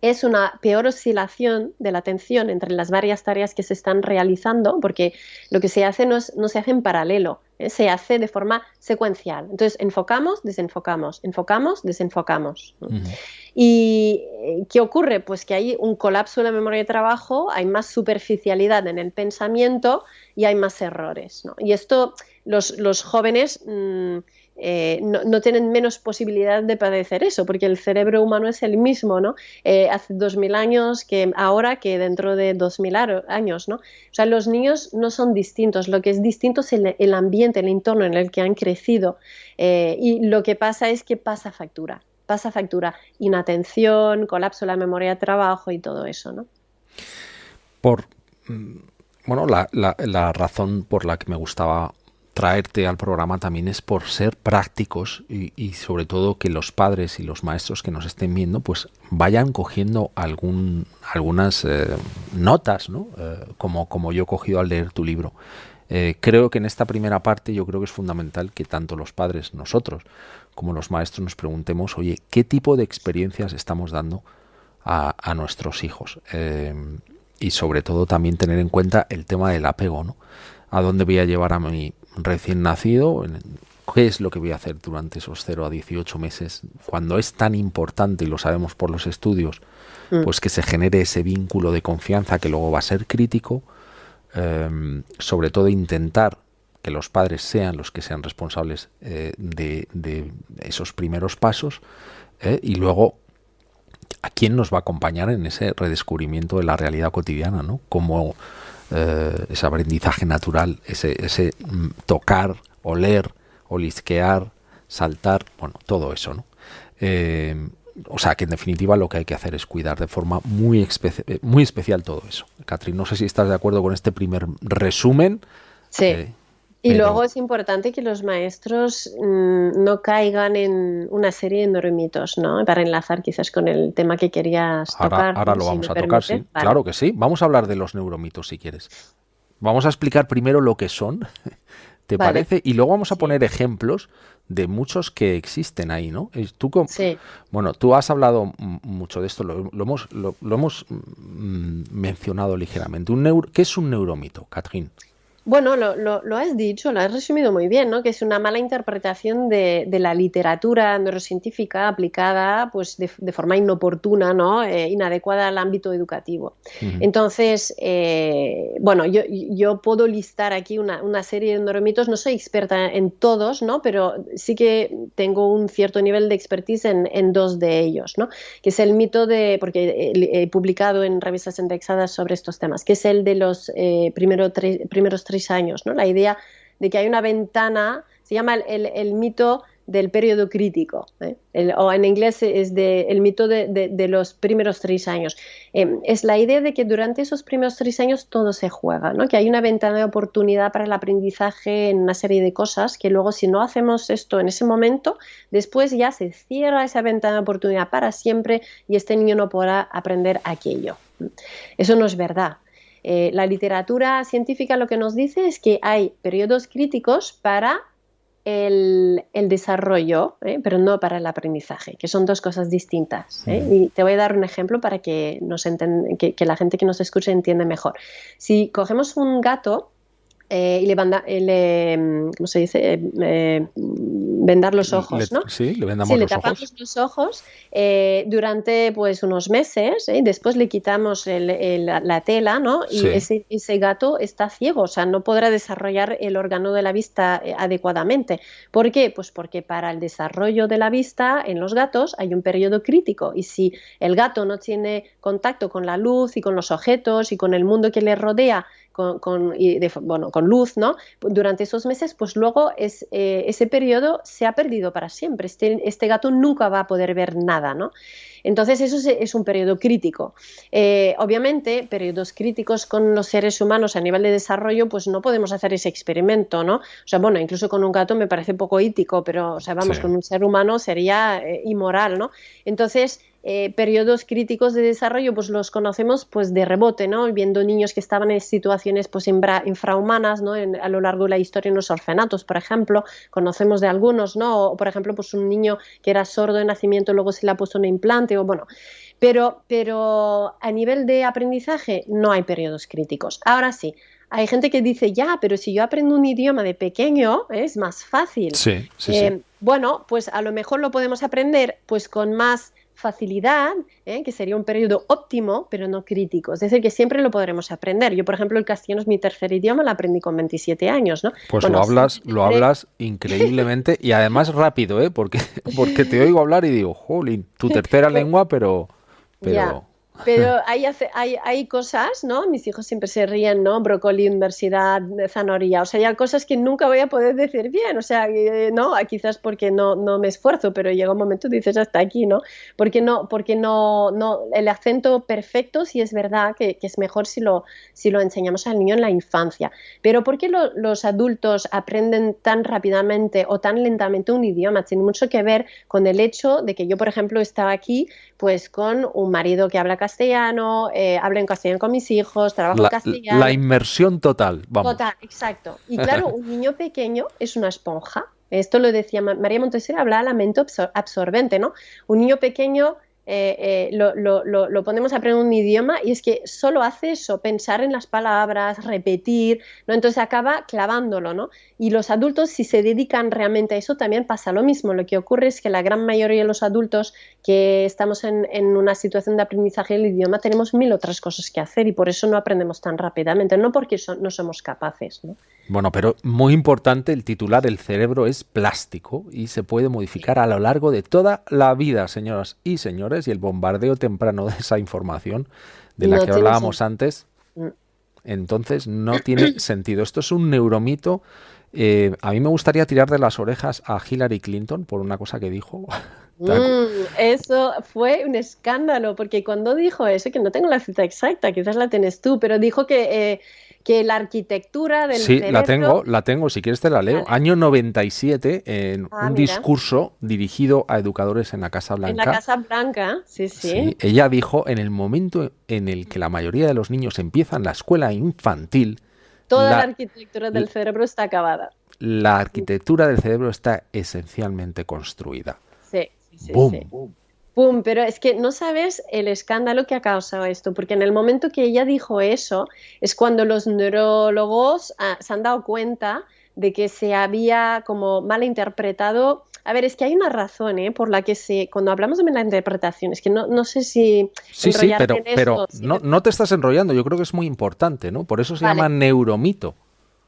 B: es una peor oscilación de la atención entre las varias tareas que se están realizando, porque lo que se hace no se hace en paralelo, se hace de forma secuencial. Entonces, enfocamos, desenfocamos, enfocamos, desenfocamos, ¿no?
A: Ujú.
B: ¿Y qué ocurre? Pues que hay un colapso de la memoria de trabajo, hay más superficialidad en el pensamiento y hay más errores, ¿no? Y esto los jóvenes no tienen menos posibilidad de padecer eso, porque el cerebro humano es el mismo, ¿no? Hace 2000 años que ahora que dentro de 2000 años, ¿no? O sea, los niños no son distintos, lo que es distinto es el ambiente, el entorno en el que han crecido, y lo que pasa es que pasa factura, inatención, colapso de la memoria de trabajo y todo eso, ¿no?
A: Por, bueno, la razón por la que me gustaba traerte al programa también es por ser prácticos y sobre todo que los padres y los maestros que nos estén viendo pues vayan cogiendo algunas notas, ¿no? Como yo he cogido al leer tu libro. Creo que en esta primera parte yo creo que es fundamental que tanto los padres, nosotros, como los maestros nos preguntemos, oye, ¿qué tipo de experiencias estamos dando a nuestros hijos? Y sobre todo también tener en cuenta el tema del apego, ¿no? ¿A dónde voy a llevar a mi recién nacido? ¿Qué es lo que voy a hacer durante esos 0 a 18 meses? Cuando es tan importante, y lo sabemos por los estudios, pues que se genere ese vínculo de confianza que luego va a ser crítico. Sobre todo intentar que los padres sean los que sean responsables de esos primeros pasos, y luego a quién nos va a acompañar en ese redescubrimiento de la realidad cotidiana, ¿no? Como ese aprendizaje natural, ese tocar, oler, olisquear, saltar, bueno, todo eso, ¿no? O sea, que en definitiva lo que hay que hacer es cuidar de forma muy especial todo eso. Catherine, no sé si estás de acuerdo con este primer resumen.
B: Sí. Y
A: Pero
B: luego es importante que los maestros no caigan en una serie de neuromitos, ¿no? Para enlazar quizás con el tema que querías tocar.
A: ahora
B: ¿no?
A: lo
B: Si
A: vamos
B: me
A: a tocar,
B: permite.
A: sí.
B: Vale.
A: Claro que sí. Vamos a hablar de los neuromitos si quieres. Vamos a explicar primero lo que son, ¿te
B: Vale.
A: parece? Y luego vamos a
B: Sí.
A: poner ejemplos de muchos que existen ahí, ¿no?
B: Sí.
A: Bueno, tú has hablado mucho de esto, lo hemos mencionado ligeramente. ¿Qué es un neuromito, Catherine?
B: Bueno, lo has dicho, lo has resumido muy bien, ¿no? Que es una mala interpretación de la literatura neurocientífica aplicada pues, de forma inoportuna, ¿no? Inadecuada al ámbito educativo.
A: Ujú.
B: Entonces, bueno, yo puedo listar aquí una serie de neuromitos, no soy experta en todos, ¿no? Pero sí que tengo un cierto nivel de expertise en dos de ellos, ¿no? Que es el mito porque he publicado en revistas indexadas sobre estos temas, que es el de los primeros 3 años, ¿no? La idea de que hay una ventana, se llama el mito del periodo crítico, o en inglés es el mito de los primeros 3 años. Es la idea de que durante esos primeros 3 años todo se juega, ¿no? Que hay una ventana de oportunidad para el aprendizaje en una serie de cosas que luego si no hacemos esto en ese momento, después ya se cierra esa ventana de oportunidad para siempre y este niño no podrá aprender aquello. Eso no es verdad. La literatura científica lo que nos dice es que hay periodos críticos para el desarrollo, pero no para el aprendizaje, que son dos cosas distintas. Y te voy a dar un ejemplo para que que la gente que nos escuche entienda mejor. Si cogemos un gato y ¿cómo se dice? Vendar los ojos, ¿no?
A: Sí, le vendamos
B: Sí, le
A: los
B: tapamos
A: ojos.
B: los ojos durante pues unos meses, después le quitamos la tela, ¿no? Y
A: Sí.
B: ese gato está ciego, o sea, no podrá desarrollar el órgano de la vista adecuadamente. ¿Por qué? Pues porque para el desarrollo de la vista en los gatos hay un periodo crítico y si el gato no tiene contacto con la luz y con los objetos y con el mundo que le rodea con luz, ¿no? Durante esos meses, pues luego ese periodo se ha perdido para siempre. Este gato nunca va a poder ver nada, ¿no? Entonces eso es un periodo crítico. Obviamente, periodos críticos con los seres humanos a nivel de desarrollo, pues no podemos hacer ese experimento, ¿no? O sea, bueno, incluso con un gato me parece poco ético, pero, o sea, vamos,
A: Sí.
B: con un ser humano sería inmoral, ¿no? Entonces, periodos críticos de desarrollo pues los conocemos pues de rebote, ¿no? Viendo niños que estaban en situaciones pues infrahumanas, ¿no? A lo largo de la historia en los orfanatos, por ejemplo, conocemos de algunos, ¿no? O por ejemplo pues un niño que era sordo de nacimiento luego se le ha puesto un implante o bueno. Pero a nivel de aprendizaje no hay periodos críticos. Ahora sí, hay gente que dice, ya, pero si yo aprendo un idioma de pequeño, es más fácil.
A: Sí, sí, sí.
B: Bueno, pues a lo mejor lo podemos aprender pues con más facilidad, que sería un periodo óptimo, pero no crítico. Es decir, que siempre lo podremos aprender. Yo, por ejemplo, el castellano es mi tercer idioma, lo aprendí con 27 años, ¿no?
A: Pues
B: Bueno,
A: lo hablas increíblemente y además rápido, ¿eh? Porque te oigo hablar y digo, jolín, tu tercera lengua,
B: ya.
A: pero,
B: Pero hay cosas, ¿no? Mis hijos siempre se ríen, ¿no? Brócoli, universidad, zanahoria. O sea, hay cosas que nunca voy a poder decir bien. O sea, no, quizás porque no me esfuerzo, pero llega un momento y dices hasta aquí, ¿no? Porque no, el acento perfecto sí es verdad que es mejor si lo enseñamos al niño en la infancia. Pero ¿por qué los adultos aprenden tan rápidamente o tan lentamente un idioma? Tiene mucho que ver con el hecho de que yo, por ejemplo, estaba aquí pues con un marido que habla castellano, hablo en castellano con mis hijos, trabajo en
A: la
B: castellano.
A: inmersión total, vamos.
B: Total, exacto. Y claro, un niño pequeño es una esponja. Esto lo decía María Montessori, hablaba de la mente absorbente, ¿no? Un niño pequeño lo ponemos a aprender un idioma y es que solo hace eso, pensar en las palabras, repetir, ¿no? Entonces acaba clavándolo, ¿no? Y los adultos, si se dedican realmente a eso, también pasa lo mismo. Lo que ocurre es que la gran mayoría de los adultos que estamos en una situación de aprendizaje del idioma tenemos mil otras cosas que hacer y por eso no aprendemos tan rápidamente, no porque no somos capaces, ¿no?
A: Bueno, pero muy importante el titular, el cerebro es plástico y se puede modificar a lo largo de toda la vida, señoras y señores, y el bombardeo temprano de esa información de la que hablábamos antes, entonces no tiene sentido. Esto es un neuromito. A mí me gustaría tirar de las orejas a Hillary Clinton por una cosa que dijo.
B: Eso fue un escándalo, porque cuando dijo eso, que no tengo la cita exacta, quizás la tienes tú, pero dijo que la arquitectura del
A: Sí,
B: cerebro...
A: la tengo, si quieres te la leo.
B: Vale.
A: Año 97, en un
B: Mira,
A: discurso dirigido a educadores en la Casa
B: en la
A: Blanca.
B: Casa Blanca, sí,
A: Sí,
B: sí.
A: ella dijo, en el momento en el que la mayoría de los niños empiezan la escuela infantil,
B: Toda la
A: la,
B: arquitectura del cerebro está acabada.
A: la arquitectura del cerebro está esencialmente construida.
B: Sí, sí, sí,
A: ¡Bum!
B: sí. ¡Pum! Pero es que no sabes el escándalo que ha causado esto, porque en el momento que ella dijo eso, es cuando los neurólogos se han dado cuenta de que se había como malinterpretado. A ver, es que hay una razón, por la que cuando hablamos de malinterpretación, es que no sé si
A: Sí, sí,
B: enrollarte en
A: pero
B: esto.
A: no te estás enrollando, yo creo que es muy importante, ¿no? Por eso se llama
B: Vale.
A: neuromito.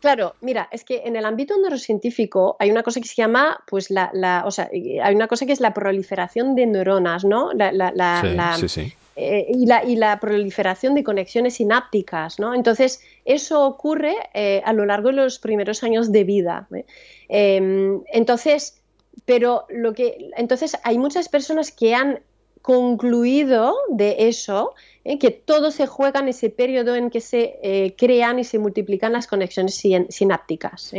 B: Claro, mira, es que en el ámbito neurocientífico hay una cosa que se llama, pues o sea, hay una cosa que es la proliferación de neuronas, ¿no?
A: Sí, sí, sí.
B: Y la proliferación de conexiones sinápticas, ¿no? Entonces, eso ocurre a lo largo de los primeros años de vida. Entonces, entonces hay muchas personas que han concluido de eso, que todo se juega en ese periodo en que se crean y se multiplican las conexiones sinápticas.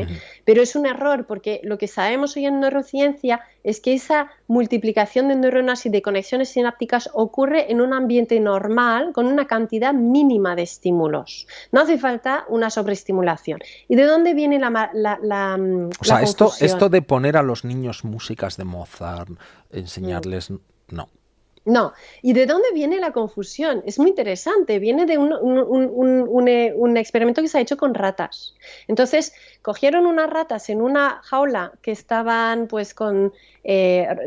B: Pero es un error porque lo que sabemos hoy en neurociencia es que esa multiplicación de neuronas y de conexiones sinápticas ocurre en un ambiente normal con una cantidad mínima de estímulos. No hace falta una sobreestimulación. ¿Y de dónde viene
A: O sea,
B: confusión?
A: esto de poner a los niños músicas de Mozart, enseñarles... No.
B: No. ¿Y de dónde viene la confusión? Es muy interesante. Viene de un experimento que se ha hecho con ratas. Entonces, cogieron unas ratas en una jaula que estaban pues con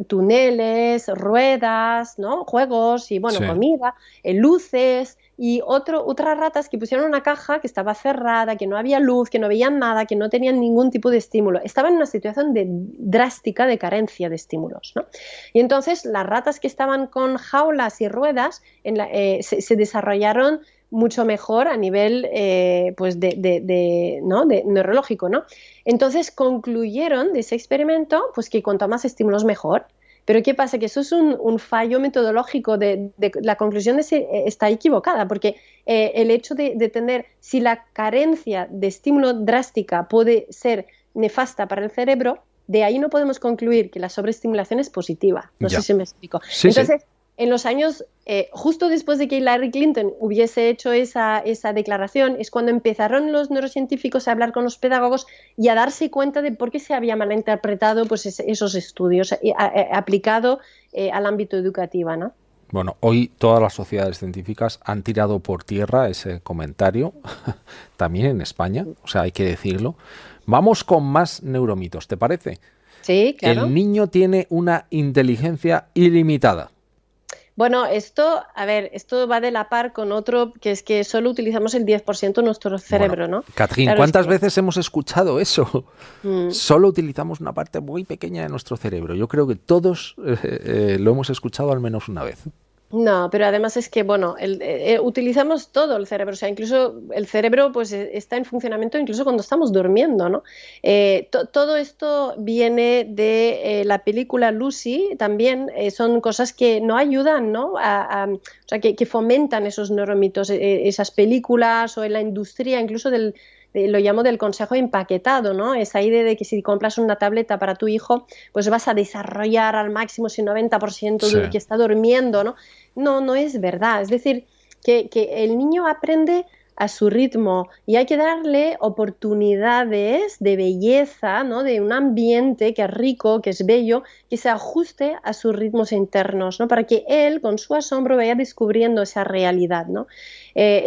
B: túneles, ruedas, ¿no? Juegos y, bueno,
A: Sí.
B: comida, luces y otras ratas que pusieron una caja que estaba cerrada, que no había luz, que no veían nada, que no tenían ningún tipo de estímulo. Estaban en una situación drástica de carencia de estímulos, ¿no? Y entonces las ratas que estaban con jaulas y ruedas se desarrollaron mucho mejor a nivel pues ¿no? de neurológico, ¿no? Entonces concluyeron de ese experimento pues que cuanto más estímulos mejor. Pero ¿qué pasa? Que eso es un fallo metodológico. La conclusión está equivocada, porque el hecho de tener, si la carencia de estímulo drástica puede ser nefasta para el cerebro, de ahí no podemos concluir que la sobreestimulación es positiva. No sé si me explico.
A: Sí,
B: entonces,
A: sí.
B: En los años, justo después de que Hillary Clinton hubiese hecho esa declaración, es cuando empezaron los neurocientíficos a hablar con los pedagogos y a darse cuenta de por qué se había malinterpretado pues, esos estudios aplicado al ámbito educativo, ¿no?
A: Bueno, hoy todas las sociedades científicas han tirado por tierra ese comentario, también en España, o sea, hay que decirlo. Vamos con más neuromitos, ¿te parece?
B: Sí, claro.
A: El niño tiene una inteligencia ilimitada.
B: Bueno, a ver, esto va de la par con otro, que es que solo utilizamos el 10% de nuestro cerebro,
A: Bueno,
B: ¿no?
A: Catherine,
B: Claro,
A: ¿cuántas veces hemos escuchado eso?
B: Mm.
A: Solo utilizamos una parte muy pequeña de nuestro cerebro. Yo creo que todos lo hemos escuchado al menos una vez.
B: No, pero además es que, bueno, utilizamos todo el cerebro, o sea, incluso el cerebro pues está en funcionamiento incluso cuando estamos durmiendo, ¿no? Todo esto viene de la película Lucy, también son cosas que no ayudan, ¿no? O sea, que fomentan esos neuromitos, esas películas o en la industria, incluso lo llamo del consejo empaquetado, ¿no? Esa idea de que si compras una tableta para tu hijo, pues vas a desarrollar al máximo ese 90%
A: Sí.
B: de que está durmiendo, ¿no? No, no es verdad. Es decir, que el niño aprende a su ritmo y hay que darle oportunidades de belleza, ¿no? De un ambiente que es rico, que es bello, que se ajuste a sus ritmos internos, ¿no? Para que él, con su asombro, vaya descubriendo esa realidad, ¿no?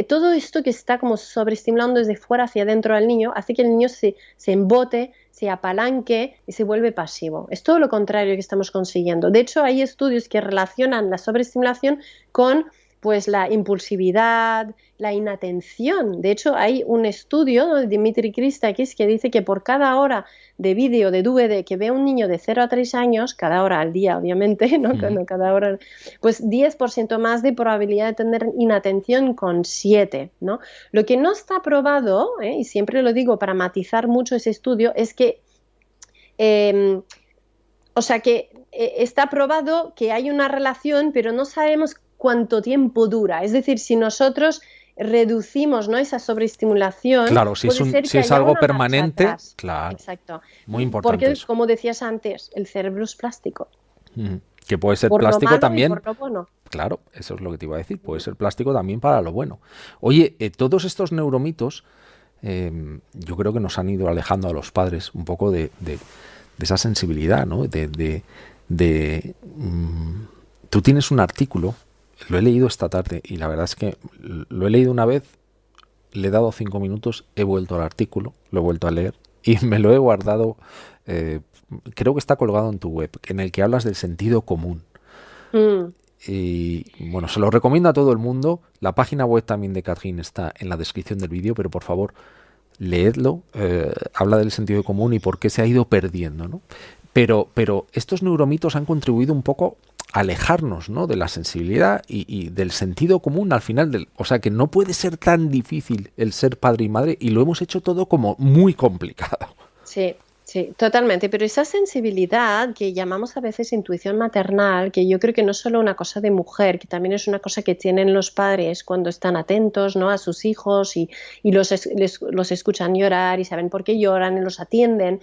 B: Todo esto que está como sobreestimulando desde fuera hacia adentro al niño hace que el niño se embote, se apalanque y se vuelve pasivo. Es todo lo contrario que estamos consiguiendo. De hecho, hay estudios que relacionan la sobreestimulación con pues la impulsividad, la inatención. De hecho, hay un estudio, ¿no?, de Dimitri Christakis, que dice que por cada hora de vídeo, de DVD que ve un niño de 0 a 3 años, cada hora al día, obviamente, ¿no? Cada hora, pues 10% más de probabilidad de tener inatención con 7, ¿no? Lo que no está probado, y siempre lo digo para matizar mucho ese estudio, es que o sea que está probado que hay una relación, pero no sabemos cuánto tiempo dura. Es decir, si nosotros reducimos, ¿no?, esa sobreestimulación,
A: Claro, si
B: puede ser
A: si
B: que
A: es
B: haya
A: algo
B: una marcha
A: permanente,
B: atrás.
A: claro,
B: Exacto.
A: muy importante
B: Porque,
A: eso.
B: como decías antes, el cerebro es plástico.
A: Que puede ser
B: Por lo
A: plástico
B: malo y
A: también.
B: por lo bueno.
A: Claro, eso es lo que te iba a decir. Puede ser plástico también para lo bueno. Oye, todos estos neuromitos, yo creo que nos han ido alejando a los padres un poco de esa sensibilidad, ¿no? Tú tienes un artículo, lo he leído esta tarde y la verdad es que lo he leído una vez, le he dado 5 minutos, he vuelto al artículo, lo he vuelto a leer y me lo he guardado, creo que está colgado en tu web, en el que hablas del sentido común. Y bueno, se lo recomiendo a todo el mundo. La página web también de Catherine está en la descripción del vídeo, pero por favor, leedlo. Habla del sentido común y por qué se ha ido perdiendo, ¿no? Pero estos neuromitos han contribuido un poco a alejarnos, ¿no?, de la sensibilidad y del sentido común al final. O sea, que no puede ser tan difícil el ser padre y madre y lo hemos hecho todo como muy complicado.
B: Sí. Sí, totalmente, pero esa sensibilidad que llamamos a veces intuición maternal, que yo creo que no es solo una cosa de mujer, que también es una cosa que tienen los padres cuando están atentos, ¿no?, a sus hijos y los escuchan llorar y saben por qué lloran y los atienden.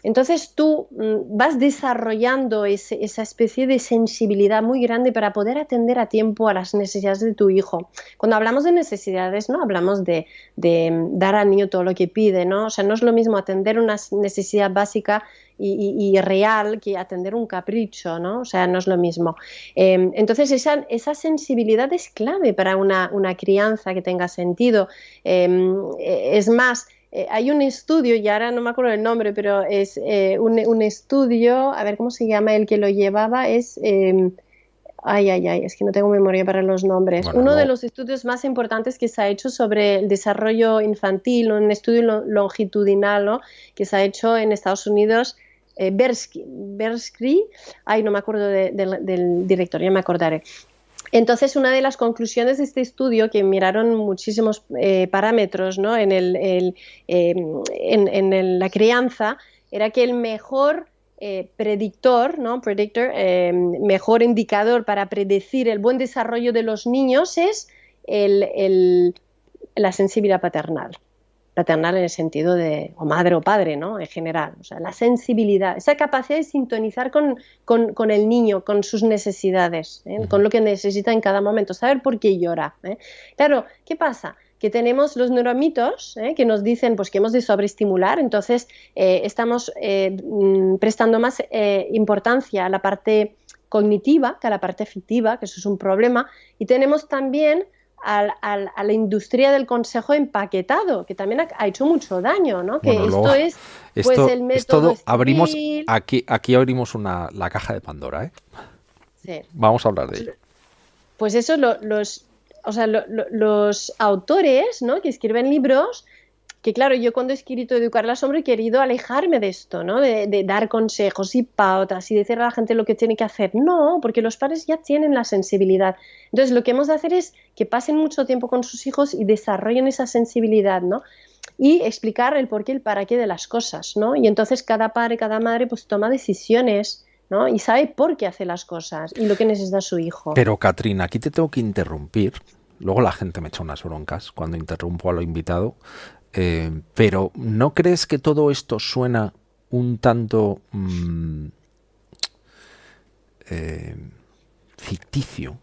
B: Entonces tú vas desarrollando esa especie de sensibilidad muy grande para poder atender a tiempo a las necesidades de tu hijo. Cuando hablamos de necesidades, no hablamos de dar al niño todo lo que pide, ¿no? O sea, no es lo mismo atender una necesidad básica y real que atender un capricho, ¿no? O sea, no es lo mismo. Entonces esa sensibilidad es clave para una crianza que tenga sentido. Es más, hay un estudio, y ahora no me acuerdo el nombre, pero es un estudio, a ver cómo se llama el que lo llevaba, es... es que no tengo memoria para los nombres.
A: Bueno,
B: Uno de los estudios más importantes que se ha hecho sobre el desarrollo infantil, un estudio longitudinal, ¿no?, que se ha hecho en Estados Unidos, Bersky, no me acuerdo del director, ya me acordaré. Entonces, una de las conclusiones de este estudio, que miraron muchísimos parámetros, ¿no?, en la crianza, era que el mejor predictor, ¿no?, mejor indicador para predecir el buen desarrollo de los niños es la sensibilidad paternal en el sentido de o madre o padre, ¿no?, en general. O sea, la sensibilidad, esa capacidad de sintonizar con el niño, con sus necesidades, con lo que necesita en cada momento, saber por qué llora. Claro, ¿qué pasa? Que tenemos los neuromitos que nos dicen pues que hemos de sobreestimular, entonces estamos prestando más importancia a la parte cognitiva, que a la parte afectiva, que eso es un problema, y tenemos también a la industria del consejo empaquetado, que también ha hecho mucho daño, ¿no? Que
A: Bueno, luego,
B: esto es pues el método
A: abrimos,
B: Estoril.
A: aquí abrimos la caja de Pandora, ¿eh?
B: Sí.
A: Vamos a hablar de ello.
B: Pues eso, o sea, los autores, ¿no? Que escriben libros, que claro, yo cuando he escrito Educar al asombro he querido alejarme de esto, ¿no? De dar consejos y pautas y decir a la gente lo que tiene que hacer. No, porque los padres ya tienen la sensibilidad. Entonces, lo que hemos de hacer es que pasen mucho tiempo con sus hijos y desarrollen esa sensibilidad, ¿no? Y explicar el porqué y el para qué de las cosas, ¿no? Y entonces cada padre, cada madre, pues toma decisiones, ¿no? Y sabe por qué hace las cosas y lo que necesita su hijo.
A: Pero, Catrina, aquí te tengo que interrumpir. Luego la gente me echa unas broncas cuando interrumpo a lo invitado. Pero ¿no crees que todo esto suena un tanto ficticio?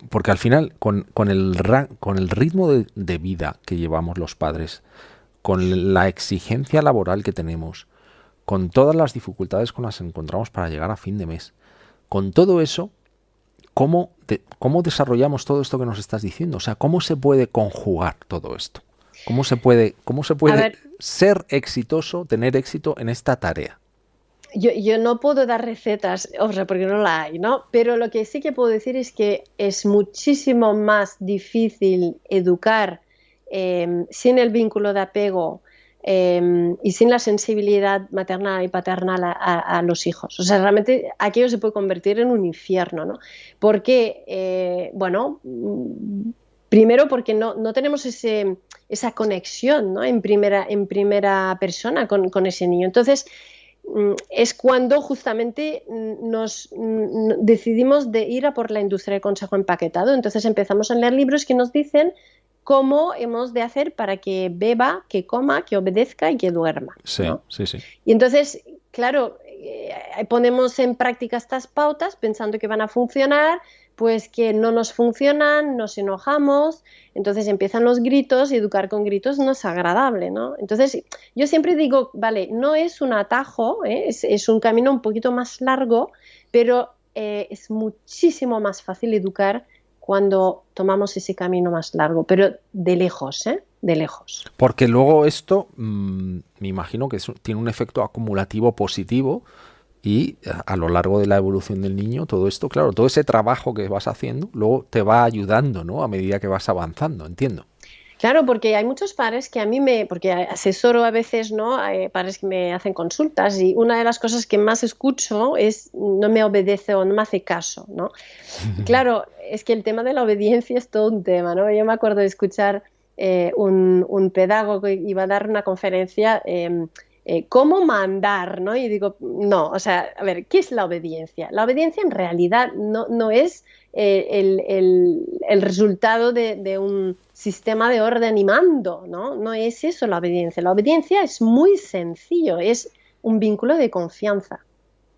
A: Porque al final, con el ritmo de vida que llevamos los padres, con la exigencia laboral que tenemos, con todas las dificultades con las que encontramos para llegar a fin de mes, con todo eso, ¿cómo desarrollamos todo esto que nos estás diciendo? O sea, ¿cómo se puede conjugar todo esto? ¿Cómo se puede ser exitoso, tener éxito en esta tarea?
B: Yo no puedo dar recetas, o sea, porque no la hay, ¿no? Pero lo que sí que puedo decir es que es muchísimo más difícil educar sin el vínculo de apego y sin la sensibilidad maternal y paternal a los hijos. O sea, realmente aquello se puede convertir en un infierno, ¿no? Porque, bueno, primero porque no tenemos esa conexión, ¿no? En primera persona con ese niño. Entonces, es cuando justamente nos decidimos de ir a por la industria del consejo empaquetado. Entonces empezamos a leer libros que nos dicen cómo hemos de hacer para que beba, que coma, que obedezca y que duerma,
A: Sí,
B: ¿no?
A: sí, sí.
B: Y entonces, claro, ponemos en práctica estas pautas pensando que van a funcionar, pues que no nos funcionan, nos enojamos, entonces empiezan los gritos y educar con gritos no es agradable, ¿no? Entonces yo siempre digo, vale, no es un atajo, es un camino un poquito más largo, pero es muchísimo más fácil educar cuando tomamos ese camino más largo, pero de lejos, de lejos.
A: Porque luego esto, me imagino que tiene un efecto acumulativo positivo y a lo largo de la evolución del niño, todo esto, claro, todo ese trabajo que vas haciendo, luego te va ayudando, ¿no? A medida que vas avanzando, entiendo.
B: Claro, porque hay muchos padres que porque asesoro a veces, ¿no? Hay padres que me hacen consultas y una de las cosas que más escucho es no me obedece o no me hace caso, ¿no? Claro, es que el tema de la obediencia es todo un tema, ¿no? Yo me acuerdo de escuchar un pedagogo que iba a dar una conferencia cómo mandar, ¿no? Y digo, no, o sea, a ver, ¿qué es la obediencia? La obediencia en realidad no es el resultado de un sistema de orden y mando, ¿no? No es eso la obediencia. La obediencia es muy sencillo, es un vínculo de confianza.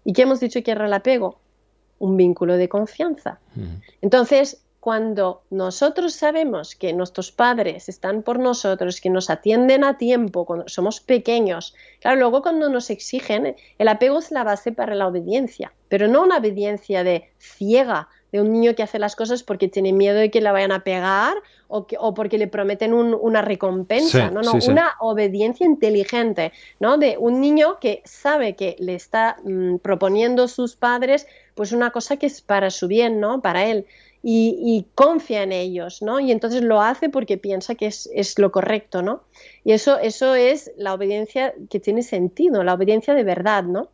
B: ¿Y qué hemos dicho que era el apego? Un vínculo de confianza. Entonces, cuando nosotros sabemos que nuestros padres están por nosotros, que nos atienden a tiempo, cuando somos pequeños, claro, luego cuando nos exigen, el apego es la base para la obediencia, pero no una obediencia de ciega, de un niño que hace las cosas porque tiene miedo de que le vayan a pegar o porque le prometen una recompensa,
A: Sí, sí, sí.
B: Una obediencia inteligente, ¿no? De un niño que sabe que le está proponiendo sus padres pues una cosa que es para su bien, ¿no? Para él. Y confía en ellos, ¿no? Y entonces lo hace porque piensa que es lo correcto, ¿no? Y eso es la obediencia que tiene sentido, la obediencia de verdad, ¿no?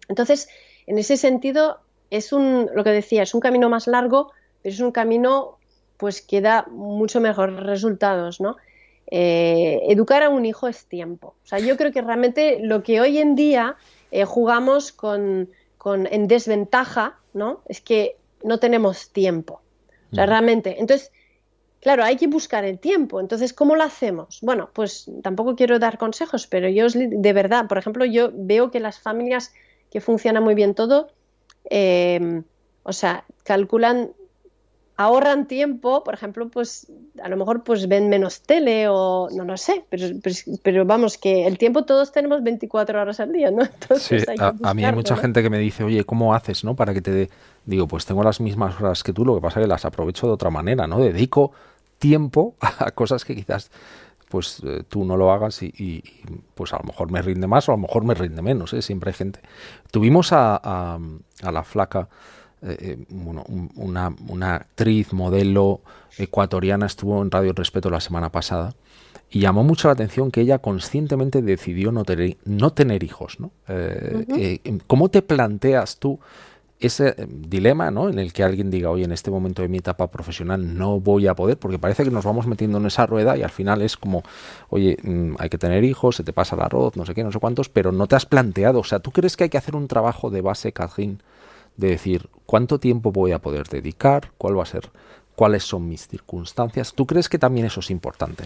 B: Entonces, en ese sentido, lo que decía, es un camino más largo, pero es un camino pues que da mucho mejores resultados, ¿no? Educar a un hijo es tiempo. O sea, yo creo que realmente lo que hoy en día jugamos en desventaja, ¿no? Es que no tenemos tiempo. O sea, realmente. Entonces, claro, hay que buscar el tiempo. Entonces, ¿cómo lo hacemos? Bueno, pues tampoco quiero dar consejos, pero de verdad, por ejemplo, yo veo que las familias que funciona muy bien todo, o sea, calculan ahorran tiempo, por ejemplo, pues a lo mejor pues ven menos tele o no lo sé, pero vamos, que el tiempo todos tenemos 24 horas al día, ¿no?
A: Sí,
B: Entonces hay que
A: a mí hay
B: buscarlo,
A: mucha
B: ¿no?
A: gente que me dice, oye, ¿cómo haces, no? Para que te dé... Digo, pues tengo las mismas horas que tú, lo que pasa es que las aprovecho de otra manera, ¿no? Dedico tiempo a cosas que quizás pues tú no lo hagas pues a lo mejor me rinde más o a lo mejor me rinde menos, ¿eh? Siempre hay gente. Tuvimos a la flaca, bueno, una actriz, modelo ecuatoriana, estuvo en Radio El Respeto la semana pasada y llamó mucho la atención que ella conscientemente decidió no tener hijos, ¿no?
B: Ujú.
A: ¿Cómo te planteas tú ese dilema, ¿no? En el que alguien diga, oye, en este momento de mi etapa profesional no voy a poder, porque parece que nos vamos metiendo en esa rueda y al final es como, oye, hay que tener hijos, se te pasa el arroz, no sé qué, no sé cuántos, pero no te has planteado, o sea, ¿tú crees que hay que hacer un trabajo de base, Catherine, de decir cuánto tiempo voy a poder dedicar, cuál va a ser, cuáles son mis circunstancias? ¿Tú crees que también eso es importante?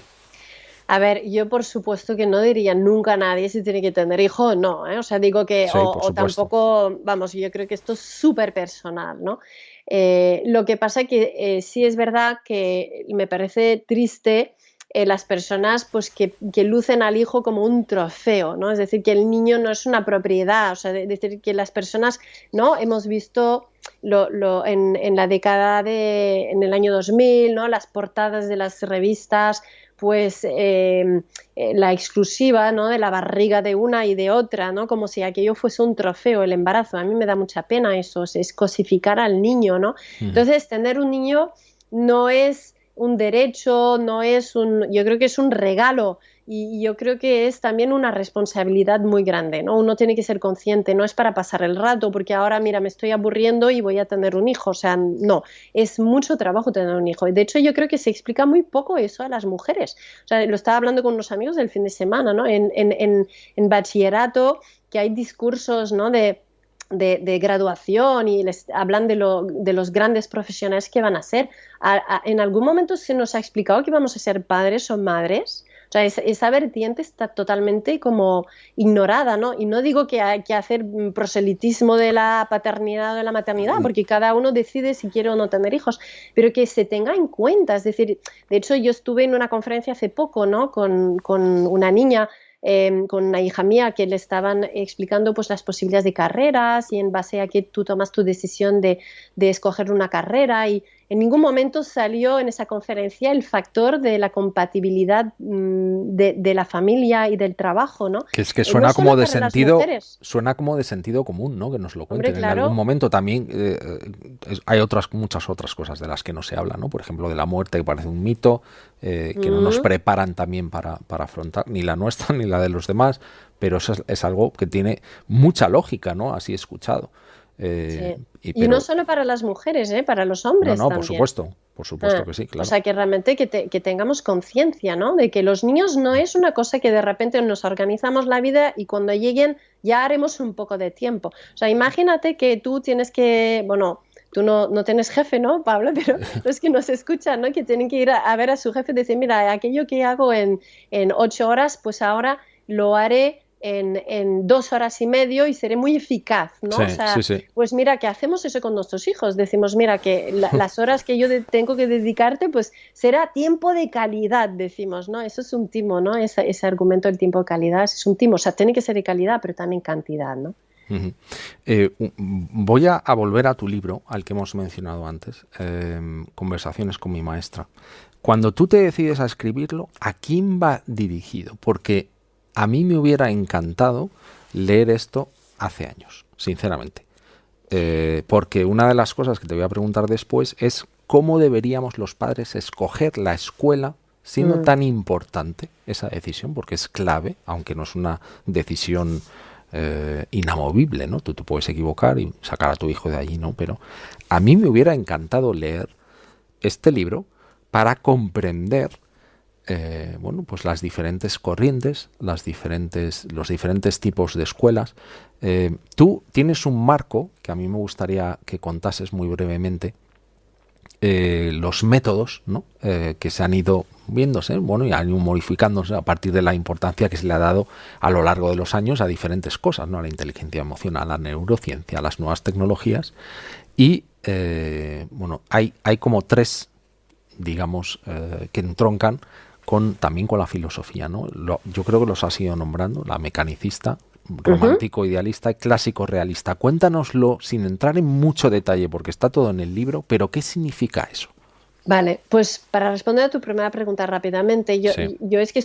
B: A ver, yo por supuesto que no diría nunca a nadie si tiene que tener hijo, no, ¿eh? O sea, digo que,
A: Sí, por
B: o
A: supuesto.
B: tampoco, vamos, yo creo que esto es súper personal, ¿no? Lo que pasa que sí es verdad que me parece triste las personas pues que lucen al hijo como un trofeo, ¿no? Es decir, que el niño no es una propiedad, o sea, decir que las personas, ¿no? Hemos visto en la década en el año 2000, ¿no? Las portadas de las revistas pues la exclusiva, ¿no? De la barriga de una y de otra, ¿no? Como si aquello fuese un trofeo, el embarazo. A mí me da mucha pena eso, es cosificar al niño, ¿no?
A: Ujú.
B: Entonces, tener un niño no es un derecho, no es yo creo que es un regalo y yo creo que es también una responsabilidad muy grande, ¿no? Uno tiene que ser consciente, no es para pasar el rato, porque ahora, mira, me estoy aburriendo y voy a tener un hijo, o sea, no, es mucho trabajo tener un hijo. De hecho, yo creo que se explica muy poco eso a las mujeres. O sea, lo estaba hablando con unos amigos del fin de semana, ¿no? En bachillerato, que hay discursos, ¿no? De graduación y les hablan de los grandes profesionales que van a ser. En algún momento se nos ha explicado que vamos a ser padres o madres. O sea, esa vertiente está totalmente como ignorada, ¿no? Y no digo que hay que hacer proselitismo de la paternidad o de la maternidad, porque cada uno decide si quiere o no tener hijos, pero que se tenga en cuenta. Es decir, de hecho, yo estuve en una conferencia hace poco, ¿no? Con una niña con una hija mía que le estaban explicando pues las posibilidades de carreras y en base a que tú tomas tu decisión de escoger una carrera y en ningún momento salió en esa conferencia el factor de la compatibilidad de la familia y del trabajo, ¿no?
A: Que es que
B: No
A: suena como
B: solo
A: de
B: para las
A: sentido,
B: mujeres,
A: suena como de sentido común, ¿no? Que nos lo
B: hombre,
A: cuenten en algún
B: claro.
A: momento. También hay muchas otras cosas de las que no se habla, ¿no? Por ejemplo, de la muerte, que parece un mito, que no nos
B: Mm,
A: preparan también para afrontar, ni la nuestra ni la de los demás, pero eso es algo que tiene mucha lógica, ¿no? Así he escuchado.
B: sí. Y no
A: Pero,
B: solo para las mujeres, para los
A: no,
B: hombres
A: no,
B: también.
A: por supuesto que sí,
B: O
A: claro.
B: sea, que realmente que tengamos conciencia, ¿no? De que los niños no es una cosa que de repente nos organizamos la vida y cuando lleguen ya haremos un poco de tiempo. O sea, imagínate que tú tienes que, bueno, tú no tienes jefe, ¿no, Pablo? Pero los que nos escuchan, ¿no? Que tienen que ir a ver a su jefe y decir, mira, aquello que hago en 8 horas, pues ahora lo haré en 2 horas y media y seré muy eficaz, ¿no?
A: Sí,
B: O
A: sí,
B: sea,
A: sí.
B: pues mira, que hacemos eso con nuestros hijos. Decimos, mira, que las horas que yo tengo que dedicarte, pues será tiempo de calidad, decimos, ¿no? Eso es un timo, ¿no? Ese argumento del tiempo de calidad es un timo. O sea, tiene que ser de calidad, pero también cantidad, ¿no?
A: Ujú. Voy a volver a tu libro, al que hemos mencionado antes, Conversaciones con mi maestra. Cuando tú te decides a escribirlo, ¿a quién va dirigido? Porque a mí me hubiera encantado leer esto hace años, sinceramente. Porque una de las cosas que te voy a preguntar después es cómo deberíamos los padres escoger la escuela, siendo
B: Mm,
A: tan importante esa decisión, porque es clave, aunque no es una decisión inamovible, ¿no? Tú te puedes equivocar y sacar a tu hijo de allí, ¿no? Pero a mí me hubiera encantado leer este libro para comprender bueno, pues las diferentes corrientes, los diferentes tipos de escuelas. Tú tienes un marco que a mí me gustaría que contases muy brevemente, los métodos, ¿no? Que se han ido viéndose, bueno, y han ido modificándose a partir de la importancia que se le ha dado a lo largo de los años a diferentes cosas, ¿no? A la inteligencia emocional, a la neurociencia, a las nuevas tecnologías. Y bueno, hay como tres, digamos, que entroncan también con la filosofía, ¿no? Yo creo que los has ido nombrando, la mecanicista, romántico idealista y clásico realista. Cuéntanoslo sin entrar en mucho detalle, porque está todo en el libro, pero ¿qué significa eso?
B: Vale, pues para responder a tu primera pregunta rápidamente,
A: Sí.
B: yo es que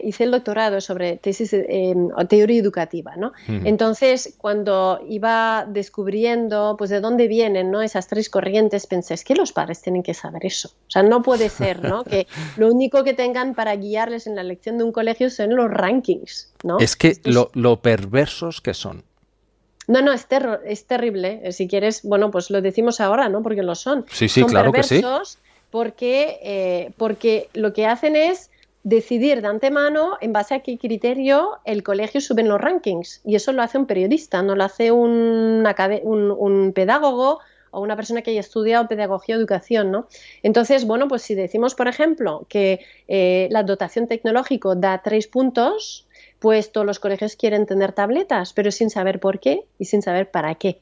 B: hice el doctorado sobre tesis o teoría educativa, ¿no?
A: Ujú.
B: Entonces, cuando iba descubriendo, pues de dónde vienen, ¿no? Esas tres corrientes, pensé, es que los padres tienen que saber eso. O sea, no puede ser, ¿no? Que lo único que tengan para guiarles en la elección de un colegio son los rankings, ¿no?
A: Es que lo perversos que son.
B: No, es terrible. Si quieres, bueno, pues lo decimos ahora, ¿no? Porque lo son.
A: Sí, sí,
B: Son
A: claro que sí.
B: perversos porque lo que hacen es decidir de antemano en base a qué criterio el colegio sube en los rankings. Y eso lo hace un periodista, no lo hace un pedagogo o una persona que haya estudiado pedagogía o educación, ¿no? Entonces, bueno, pues si decimos, por ejemplo, que la dotación tecnológica da 3 puntos, pues todos los colegios quieren tener tabletas, pero sin saber por qué y sin saber para qué.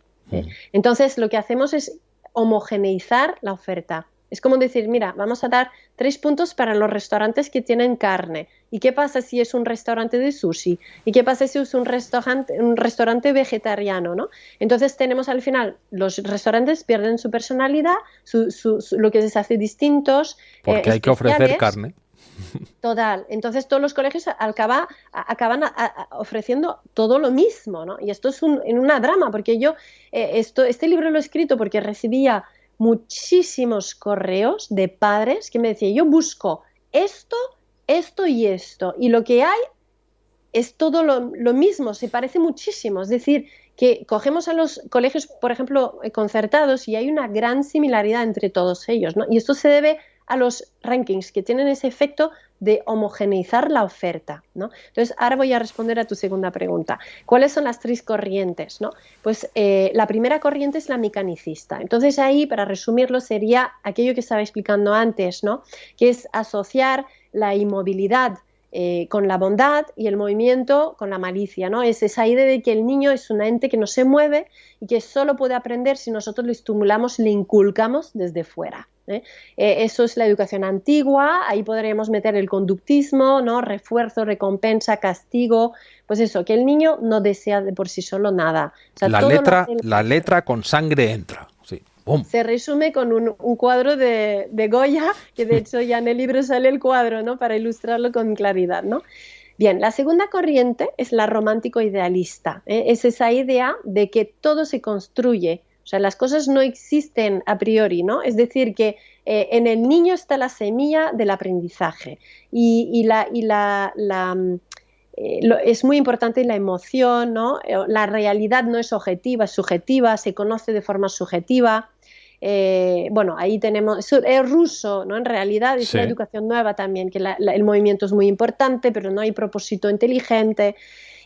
B: Entonces, lo que hacemos es homogeneizar la oferta. Es como decir, mira, vamos a dar 3 puntos para los restaurantes que tienen carne. ¿Y qué pasa si es un restaurante de sushi? ¿Y qué pasa si es un restaurante vegetariano, ¿no? Entonces tenemos al final, los restaurantes pierden su personalidad, lo que les hace distintos,
A: porque hay que ofrecer carne.
B: Total. Entonces todos los colegios acaban ofreciendo todo lo mismo, ¿no? Y esto es en una drama, porque yo este libro lo he escrito porque recibía muchísimos correos de padres que me decían, yo busco esto, esto y esto, y lo que hay es todo lo mismo, se parece muchísimo. Es decir, que cogemos a los colegios, por ejemplo, concertados, y hay una gran similaridad entre todos ellos, ¿no? Y esto se debe a los rankings que tienen ese efecto de homogeneizar la oferta, ¿no? Entonces, ahora voy a responder a tu segunda pregunta. ¿Cuáles son las tres corrientes, ¿no? Pues la primera corriente es la mecanicista. Entonces, ahí, para resumirlo, sería aquello que estaba explicando antes, ¿no? Que es asociar la inmovilidad con la bondad y el movimiento con la malicia, ¿no? Es esa idea de que el niño es un ente que no se mueve y que solo puede aprender si nosotros le estimulamos, le inculcamos desde fuera. Eso es la educación antigua, ahí podríamos meter el conductismo, ¿no? Refuerzo, recompensa, castigo, pues eso, que el niño no desea de por sí solo nada. O sea,
A: la letra con sangre entra. Sí. ¡Bum!
B: Se resume con un cuadro de Goya, que de hecho ya en el libro sale el cuadro, ¿no? Para ilustrarlo con claridad, ¿no? Bien, la segunda corriente es la romántico-idealista. Es esa idea de que todo se construye. O sea, las cosas no existen a priori, ¿no? Es decir, que en el niño está la semilla del aprendizaje es muy importante la emoción, ¿no? La realidad no es objetiva, es subjetiva, se conoce de forma subjetiva. Bueno, ahí tenemos, es ruso, ¿no? En realidad es una educación nueva también, que el movimiento es muy importante, pero no hay propósito inteligente.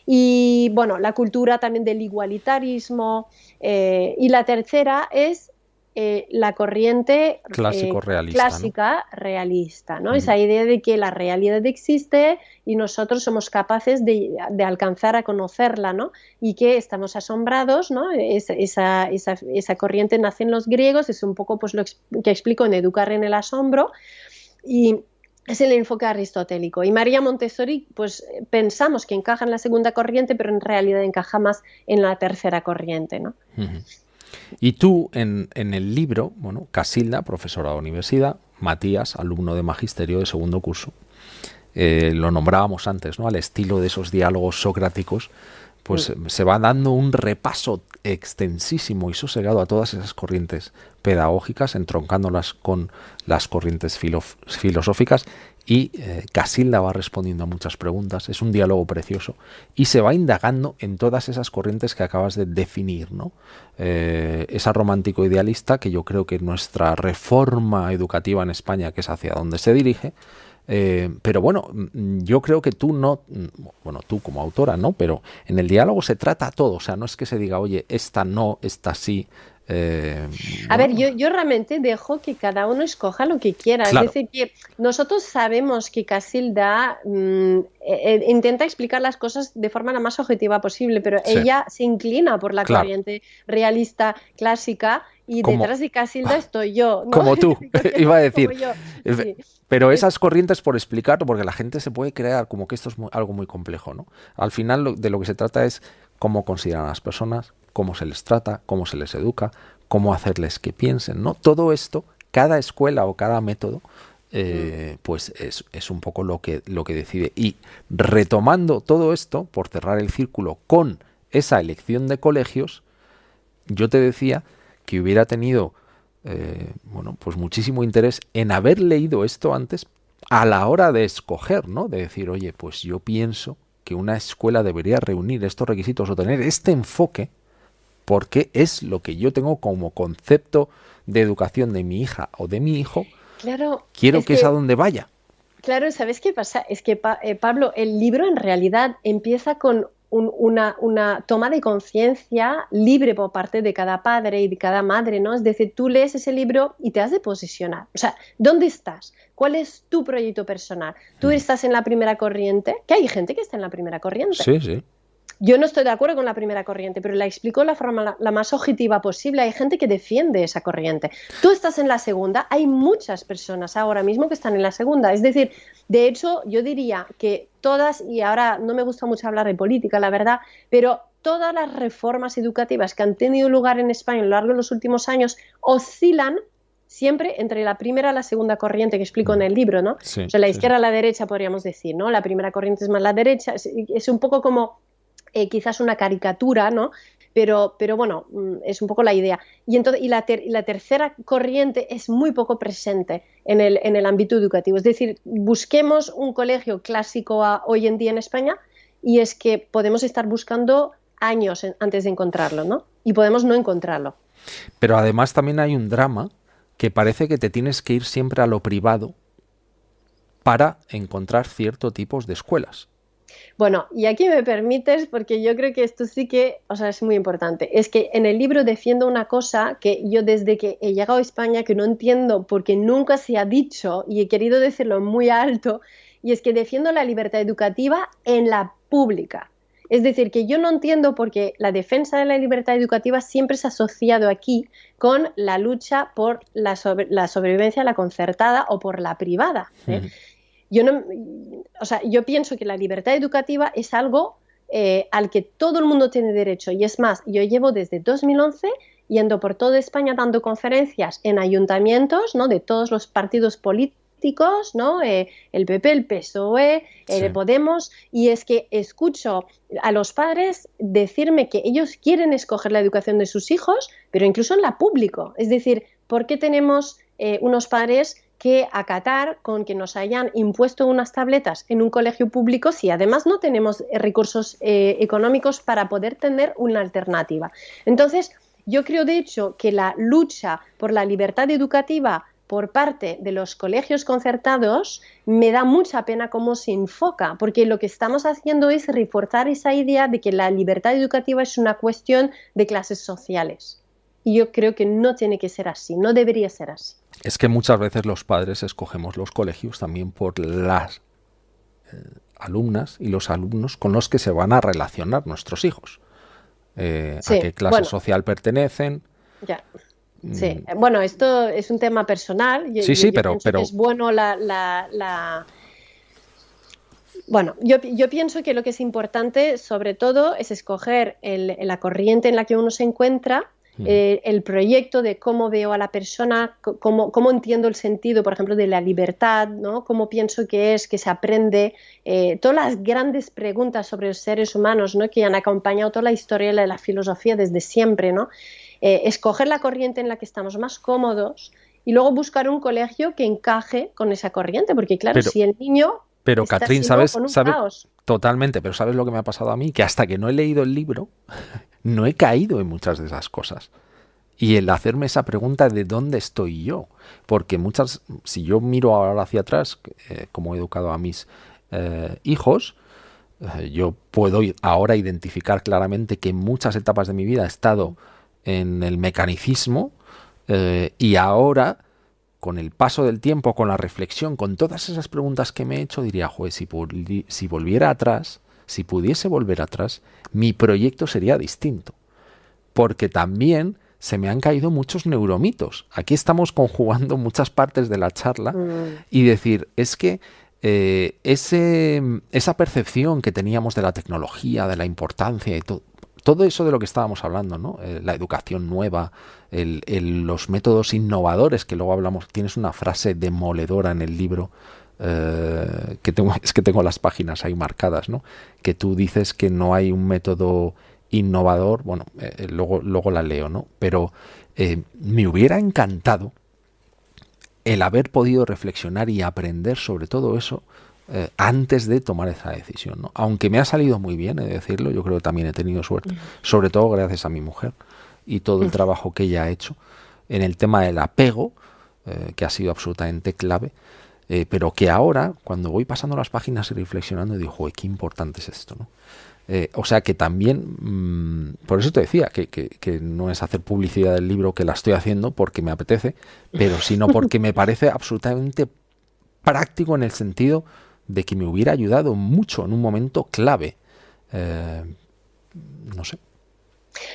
B: Y bueno, la cultura también del igualitarismo. Y la tercera es la corriente clásica realista, ¿no? Esa idea de que la realidad existe y nosotros somos capaces de alcanzar a conocerla, ¿no? Y que estamos asombrados, ¿no? Esa corriente nace en los griegos, es un poco pues lo que explico en Educar en el asombro, y es el enfoque aristotélico. Y María Montessori, pues pensamos que encaja en la segunda corriente, pero en realidad encaja más en la tercera corriente, ¿no?
A: Y tú, en el libro, bueno, Casilda, profesora de universidad, Matías, alumno de magisterio de segundo curso, lo nombrábamos antes, ¿no? Al estilo de esos diálogos socráticos, pues se va dando un repaso extensísimo y sosegado a todas esas corrientes pedagógicas, entroncándolas con las corrientes filosóficas, y Casilda va respondiendo a muchas preguntas. Es un diálogo precioso y se va indagando en todas esas corrientes que acabas de definir, ¿no? Esa romántico idealista, que yo creo que nuestra reforma educativa en España, que es hacia donde se dirige, pero bueno, yo creo que tú tú como autora no, pero en el diálogo se trata todo, o sea, no es que se diga, oye, esta no, esta sí,
B: A ver,
A: bueno,
B: yo realmente dejo que cada uno escoja lo que quiera. Es
A: claro,
B: decir, que nosotros sabemos que Casilda intenta explicar las cosas de forma la más objetiva posible, pero
A: sí,
B: ella se inclina por la
A: claro,
B: corriente realista clásica y
A: como,
B: detrás de Casilda estoy yo, ¿no?
A: como tú,
B: Yo que
A: iba a
B: como
A: decir.
B: yo,
A: Eh,
B: sí.
A: Pero
B: Es,
A: esas corrientes, por explicarlo, porque la gente se puede crear como que esto es algo muy complejo, ¿no? Al final de lo que se trata es cómo consideran a las personas, cómo se les trata, cómo se les educa, cómo hacerles que piensen, ¿no? Todo esto, cada escuela o cada método,
B: mm,
A: pues es un poco lo que decide. Y retomando todo esto, por cerrar el círculo con esa elección de colegios, yo te decía que hubiera tenido bueno, pues muchísimo interés en haber leído esto antes a la hora de escoger, ¿no? De decir, oye, pues yo pienso que una escuela debería reunir estos requisitos o tener este enfoque porque es lo que yo tengo como concepto de educación de mi hija o de mi hijo,
B: claro,
A: quiero
B: es
A: que es a
B: que
A: donde vaya.
B: claro, ¿sabes qué pasa? Es que, Pablo, el libro en realidad empieza con una toma de conciencia libre por parte de cada padre y de cada madre, ¿no? Es decir, tú lees ese libro y te has de posicionar. O sea, ¿dónde estás? ¿Cuál es tu proyecto personal? ¿Tú
A: Mm.
B: estás en la primera corriente? Que hay gente que está en la primera corriente.
A: Sí, sí.
B: Yo no estoy de acuerdo con la primera corriente, pero la explico de la forma la más objetiva posible. Hay gente que defiende esa corriente. Tú estás en la segunda, hay muchas personas ahora mismo que están en la segunda. Es decir, de hecho, yo diría que todas, y ahora no me gusta mucho hablar de política, la verdad, pero todas las reformas educativas que han tenido lugar en España a lo largo de los últimos años oscilan siempre entre la primera y la segunda corriente que explico en
A: Mm.
B: el libro, ¿no? O
A: Sí,
B: sea, la
A: sí, sí.
B: izquierda a la derecha podríamos decir, ¿no? La primera corriente es más la derecha, es un poco como quizás una caricatura, ¿no? Pero bueno, es un poco la idea. Y, entonces, y la tercera corriente es muy poco presente en el ámbito educativo. Es decir, busquemos un colegio clásico hoy en día en España y es que podemos estar buscando años antes de encontrarlo, ¿no? Y podemos no encontrarlo.
A: Pero además también hay un drama que parece que te tienes que ir siempre a lo privado para encontrar ciertos tipos de escuelas.
B: Bueno, y aquí me permites, porque yo creo que esto sí que, o sea, es muy importante. Es que en el libro defiendo una cosa que yo desde que he llegado a España, que no entiendo porque nunca se ha dicho y he querido decirlo muy alto, y es que defiendo la libertad educativa en la pública. Es decir, que yo no entiendo por qué la defensa de la libertad educativa siempre se ha asociado aquí con la lucha por la sobrevivencia, la concertada o por la privada, ¿eh? Yo, no, o sea, yo pienso que la libertad educativa es algo al que todo el mundo tiene derecho. Y es más, yo llevo desde 2011 yendo por toda España dando conferencias en ayuntamientos, ¿no? De todos los partidos políticos, ¿no? El PP, el PSOE,
A: Sí.
B: el Podemos, y es que escucho a los padres decirme que ellos quieren escoger la educación de sus hijos, pero incluso en la pública. Es decir, ¿por qué tenemos unos padres que acatar con que nos hayan impuesto unas tabletas en un colegio público si además no tenemos recursos económicos para poder tener una alternativa? Entonces, yo creo de hecho que la lucha por la libertad educativa por parte de los colegios concertados me da mucha pena cómo se enfoca, porque lo que estamos haciendo es reforzar esa idea de que la libertad educativa es una cuestión de clases sociales. Y yo creo que no tiene que ser así, no debería ser así.
A: Es que muchas veces los padres escogemos los colegios también por las alumnas y los alumnos con los que se van a relacionar nuestros hijos. A
B: Sí,
A: qué clase
B: bueno,
A: social pertenecen.
B: ya. Sí,
A: Mm,
B: bueno, esto es un tema personal.
A: sí, sí,
B: Yo pienso que
A: pero
B: es bueno Bueno, yo pienso que lo que es importante, sobre todo, es escoger la corriente en la que uno se encuentra,
A: mm,
B: el proyecto de cómo veo a la persona, cómo entiendo el sentido, por ejemplo, de la libertad, ¿no? Cómo pienso que es que se aprende, todas las grandes preguntas sobre los seres humanos, ¿no? Que han acompañado toda la historia de la filosofía desde siempre, ¿no? Escoger la corriente en la que estamos más cómodos y luego buscar un colegio que encaje con esa corriente, porque claro,
A: pero,
B: si el niño
A: pero
B: está
A: Catrín,
B: sino
A: ¿sabes?
B: con un
A: ¿Sabes?
B: caos.
A: Totalmente, pero ¿sabes lo que me ha pasado a mí? Que hasta que no he leído el libro, no he caído en muchas de esas cosas. Y el hacerme esa pregunta de dónde estoy yo. Porque si yo miro ahora hacia atrás, como he educado a mis hijos, yo puedo ahora identificar claramente que en muchas etapas de mi vida he estado en el mecanicismo, y ahora, con el paso del tiempo, con la reflexión, con todas esas preguntas que me he hecho, diría, joder, si volviera atrás, si pudiese volver atrás, mi proyecto sería distinto. Porque también se me han caído muchos neuromitos. Aquí estamos conjugando muchas partes de la charla y decir, es que esa percepción que teníamos de la tecnología, de la importancia y todo eso de lo que estábamos hablando, ¿no? La educación nueva, los métodos innovadores, que luego hablamos, tienes una frase demoledora en el libro, es que tengo las páginas ahí marcadas, ¿no? Que tú dices que no hay un método innovador, bueno, luego la leo, ¿no? Pero me hubiera encantado el haber podido reflexionar y aprender sobre todo eso antes de tomar esa decisión, ¿no? Aunque me ha salido muy bien, he de decirlo, yo creo que también he tenido suerte, sobre todo gracias a mi mujer y todo el trabajo que ella ha hecho en el tema del apego, que ha sido absolutamente clave, pero que ahora, cuando voy pasando las páginas y reflexionando, digo, joder, qué importante es esto, ¿no? O sea que también, por eso te decía que no es hacer publicidad del libro, que la estoy haciendo porque me apetece, pero sino porque me parece absolutamente práctico en el sentido de que me hubiera ayudado mucho en un momento clave. No sé.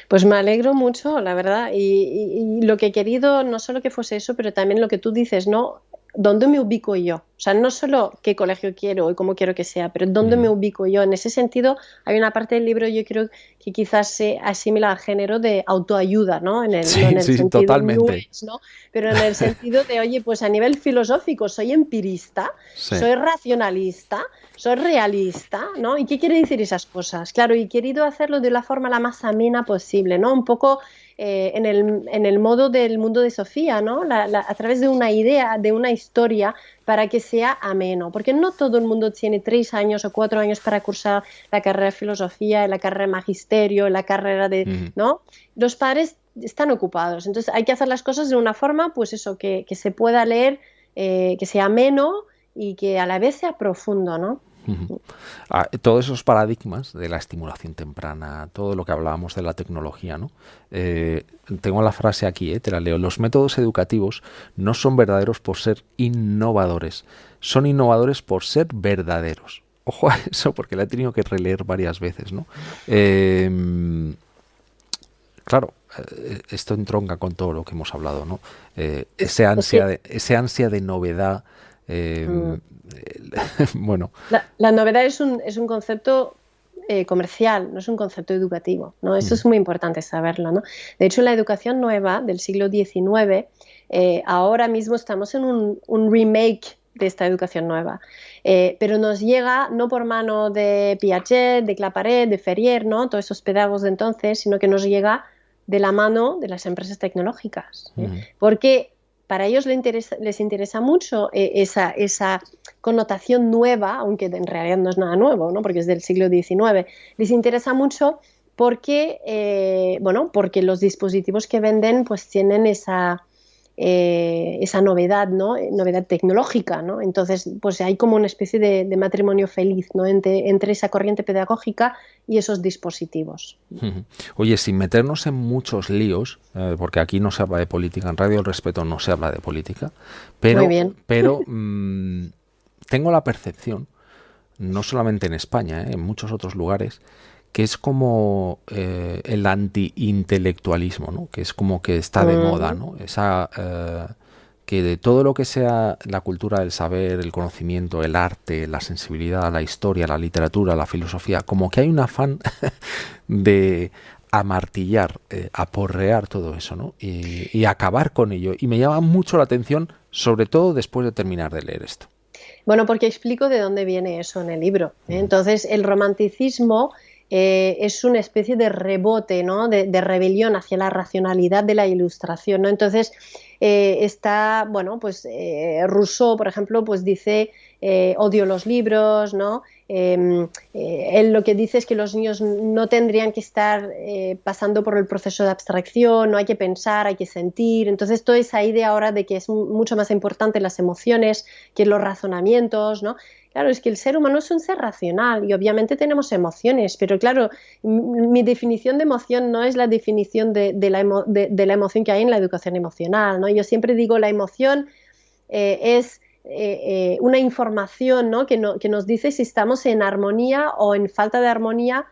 B: Pues me alegro mucho, la verdad, y lo que he querido, no solo que fuese eso, pero también lo que tú dices, ¿no? ¿Dónde me ubico yo? O sea, no solo qué colegio quiero y cómo quiero que sea, pero ¿dónde me ubico yo? En ese sentido, hay una parte del libro, yo creo que quizás se asimila al género de autoayuda, ¿no? No en el sentido
A: totalmente.
B: New Age, ¿no? Pero en el sentido de, oye, pues a nivel filosófico, soy empirista, soy racionalista, soy realista, ¿no? ¿Y qué quiere decir esas cosas? Claro, y he querido hacerlo de la forma la más amena posible, ¿no? Un poco en el modo del mundo de Sofía, ¿no? A través de una idea, de una historia, para que sea ameno, porque no todo el mundo tiene 3 años o 4 años para cursar la carrera de filosofía, la carrera de magisterio, la carrera de, ¿no? Los padres están ocupados, entonces hay que hacer las cosas de una forma, pues eso, que se pueda leer, que sea ameno y que a la vez sea profundo, ¿no?
A: Todos esos paradigmas de la estimulación temprana, todo lo que hablábamos de la tecnología, ¿no? Tengo la frase aquí, te la leo. Los métodos educativos no son verdaderos por ser innovadores, son innovadores por ser verdaderos. Ojo a eso, porque la he tenido que releer varias veces, ¿no? Claro, esto entronca con todo lo que hemos hablado, ¿no? Ese ansia de novedad. Bueno.
B: La novedad es un concepto comercial, no es un concepto educativo, ¿no? Eso es muy importante saberlo, ¿no? De hecho, en la educación nueva del siglo XIX, ahora mismo estamos en un remake de esta educación nueva, pero nos llega no por mano de Piaget, de Claparède, de Ferrier, ¿no? Todos esos pedagogos de entonces, sino que nos llega de la mano de las empresas tecnológicas, porque para ellos les interesa mucho esa connotación nueva, aunque en realidad no es nada nuevo, ¿no? Porque es del siglo XIX. Les interesa mucho porque, porque los dispositivos que venden pues tienen esa novedad, ¿no? Novedad tecnológica, ¿no? Entonces, pues hay como una especie de matrimonio feliz, ¿no? Entre esa corriente pedagógica y esos dispositivos.
A: Oye, sin meternos en muchos líos, porque aquí no se habla de política, en Radio El Respeto no se habla de política, pero,
B: muy bien.
A: pero tengo la percepción, no solamente en España, en muchos otros lugares, que es como el anti-intelectualismo, ¿no? Que es como que está de moda, ¿no? Que de todo lo que sea la cultura del saber, el conocimiento, el arte, la sensibilidad, la historia, la literatura, la filosofía, como que hay un afán de amartillar, aporrear todo eso, ¿no? Y acabar con ello. Y me llama mucho la atención, sobre todo después de terminar de leer esto.
B: Bueno, porque explico de dónde viene eso en el libro. Entonces, el romanticismo es una especie de rebote, ¿no? de rebelión hacia la racionalidad de la ilustración, ¿no? Entonces Rousseau, por ejemplo, pues dice odio los libros, ¿no? Él lo que dice es que los niños no tendrían que estar pasando por el proceso de abstracción, no hay que pensar, hay que sentir. Entonces toda esa idea ahora de que es mucho más importante las emociones que los razonamientos, ¿no? Claro, es que el ser humano es un ser racional y obviamente tenemos emociones, pero claro, mi definición de emoción no es la definición de la emoción que hay en la educación emocional, ¿no? Yo siempre digo la emoción es una información, ¿no? Que nos dice si estamos en armonía o en falta de armonía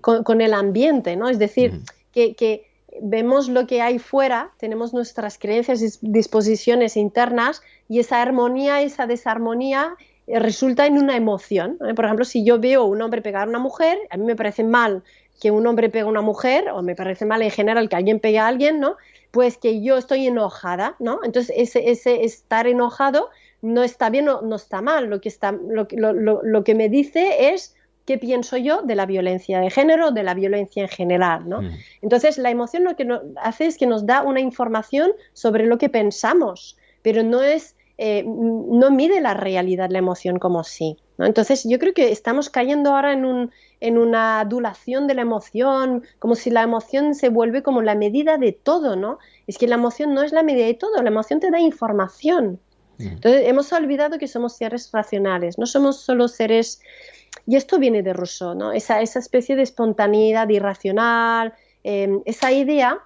B: con el ambiente, ¿no? Es decir, que vemos lo que hay fuera, tenemos nuestras creencias y disposiciones internas y esa armonía, esa desarmonía resulta en una emoción. Por ejemplo, si yo veo a un hombre pegar a una mujer, a mí me parece mal que un hombre pegue a una mujer, o me parece mal en general que alguien pegue a alguien, ¿no? Pues que yo estoy enojada, ¿no? Entonces ese estar enojado no está bien, no está mal. Lo que me dice es qué pienso yo de la violencia de género, de la violencia en general, ¿no? Entonces la emoción lo que hace es que nos da una información sobre lo que pensamos, pero no mide la realidad la emoción como sí, ¿no? Entonces yo creo que estamos cayendo ahora en una adulación de la emoción, como si la emoción se vuelve como la medida de todo, ¿no? Es que la emoción no es la medida de todo, la emoción te da información. Entonces hemos olvidado que somos seres racionales, no somos solo seres, y esto viene de Rousseau, ¿no? Esa especie de espontaneidad irracional, esa idea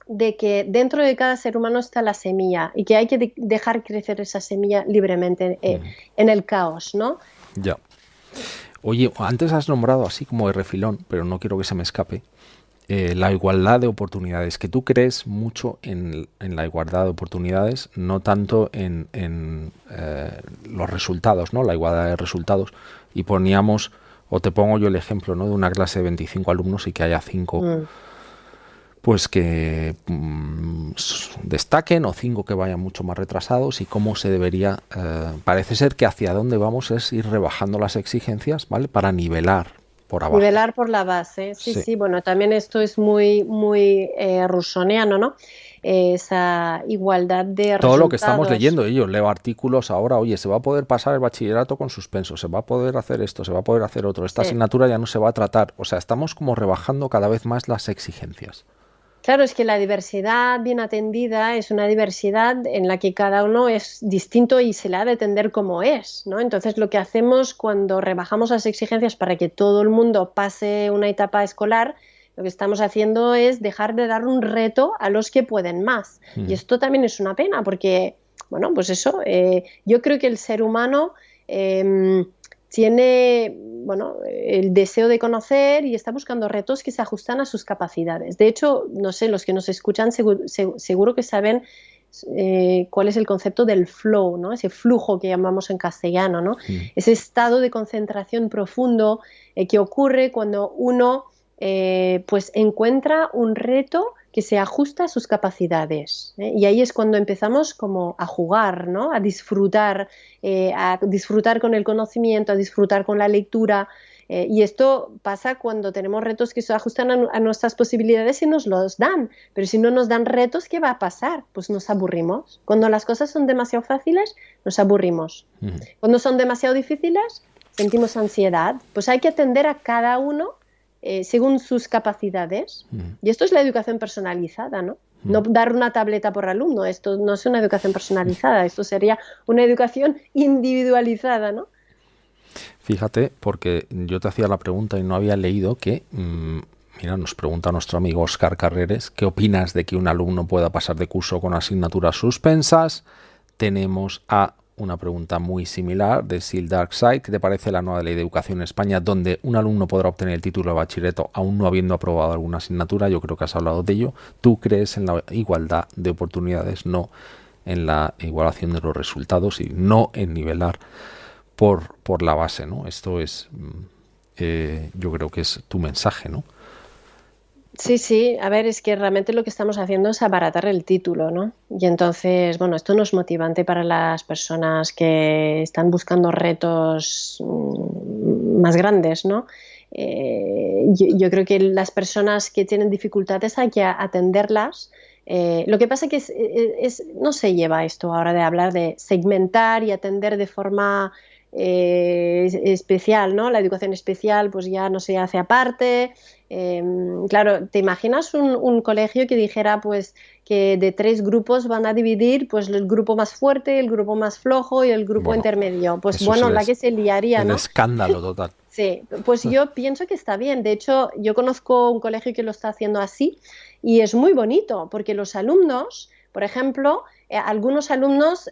B: de que dentro de cada ser humano está la semilla y que hay que dejar crecer esa semilla libremente en el caos, ¿no?
A: Ya. Oye, antes has nombrado así como de refilón, pero no quiero que se me escape, la igualdad de oportunidades, que tú crees mucho en la igualdad de oportunidades, no tanto en los resultados, ¿no? La igualdad de resultados. Y poníamos, o te pongo yo el ejemplo, ¿no? De una clase de 25 alumnos y que haya 5 pues que destaquen, o 5 que vayan mucho más retrasados, y cómo se debería, parece ser que hacia dónde vamos es ir rebajando las exigencias, ¿vale? Para nivelar por abajo.
B: Nivelar por la base, sí, bueno, también esto es muy russoniano, ¿no? Esa igualdad de resultados.
A: Todo lo que estamos leyendo, yo leo artículos ahora, oye, se va a poder pasar el bachillerato con suspenso, se va a poder hacer esto, se va a poder hacer otro, esta asignatura ya no se va a tratar, o sea, estamos como rebajando cada vez más las exigencias.
B: Claro, es que la diversidad bien atendida es una diversidad en la que cada uno es distinto y se le ha de atender como es, ¿no? Entonces, lo que hacemos cuando rebajamos las exigencias para que todo el mundo pase una etapa escolar, lo que estamos haciendo es dejar de dar un reto a los que pueden más. Y esto también es una pena porque, bueno, pues eso, yo creo que el ser humano tiene, bueno, el deseo de conocer y está buscando retos que se ajustan a sus capacidades. De hecho, no sé, los que nos escuchan seguro que saben cuál es el concepto del flow, ¿no? Ese flujo que llamamos en castellano, ¿no? Ese estado de concentración profundo que ocurre cuando uno pues encuentra un reto que se ajusta a sus capacidades, ¿eh? Y ahí es cuando empezamos como a jugar, ¿no? A disfrutar con el conocimiento, a disfrutar con la lectura. Y esto pasa cuando tenemos retos que se ajustan a nuestras posibilidades y nos los dan. Pero si no nos dan retos, ¿qué va a pasar? Pues nos aburrimos. Cuando las cosas son demasiado fáciles, nos aburrimos. Cuando son demasiado difíciles, sentimos ansiedad. Pues hay que atender a cada uno según sus capacidades. Y esto es la educación personalizada, ¿no? No dar una tableta por alumno, esto no es una educación personalizada, esto sería una educación individualizada, ¿no?
A: Fíjate, porque yo te hacía la pregunta y no había leído que, mira, nos pregunta nuestro amigo Óscar Carreres, ¿qué opinas de que un alumno pueda pasar de curso con asignaturas suspensas? Tenemos a una pregunta muy similar de Sil Darkside. ¿Qué te parece la nueva ley de educación en España, donde un alumno podrá obtener el título de bachillerato aún no habiendo aprobado alguna asignatura? Yo creo que has hablado de ello. ¿Tú crees en la igualdad de oportunidades, no en la igualación de los resultados y no en nivelar por la base, ¿no? Esto es, yo creo que es tu mensaje, ¿no?
B: Sí, a ver, es que realmente lo que estamos haciendo es abaratar el título, ¿no? Y entonces, bueno, esto no es motivante para las personas que están buscando retos más grandes, ¿no? Yo creo que las personas que tienen dificultades hay que atenderlas. Lo que pasa es que no se lleva esto ahora de hablar de segmentar y atender de forma especial, ¿no? La educación especial pues ya no se hace aparte. Claro, ¿te imaginas un colegio que dijera pues que de 3 grupos van a dividir pues el grupo más fuerte, el grupo más flojo y el grupo
A: Bueno,
B: intermedio? Pues
A: eso es
B: bueno, la que se liaría,
A: el
B: ¿no?
A: escándalo total.
B: Sí, pues yo pienso que está bien. De hecho, yo conozco un colegio que lo está haciendo así y es muy bonito porque los alumnos, por ejemplo, algunos alumnos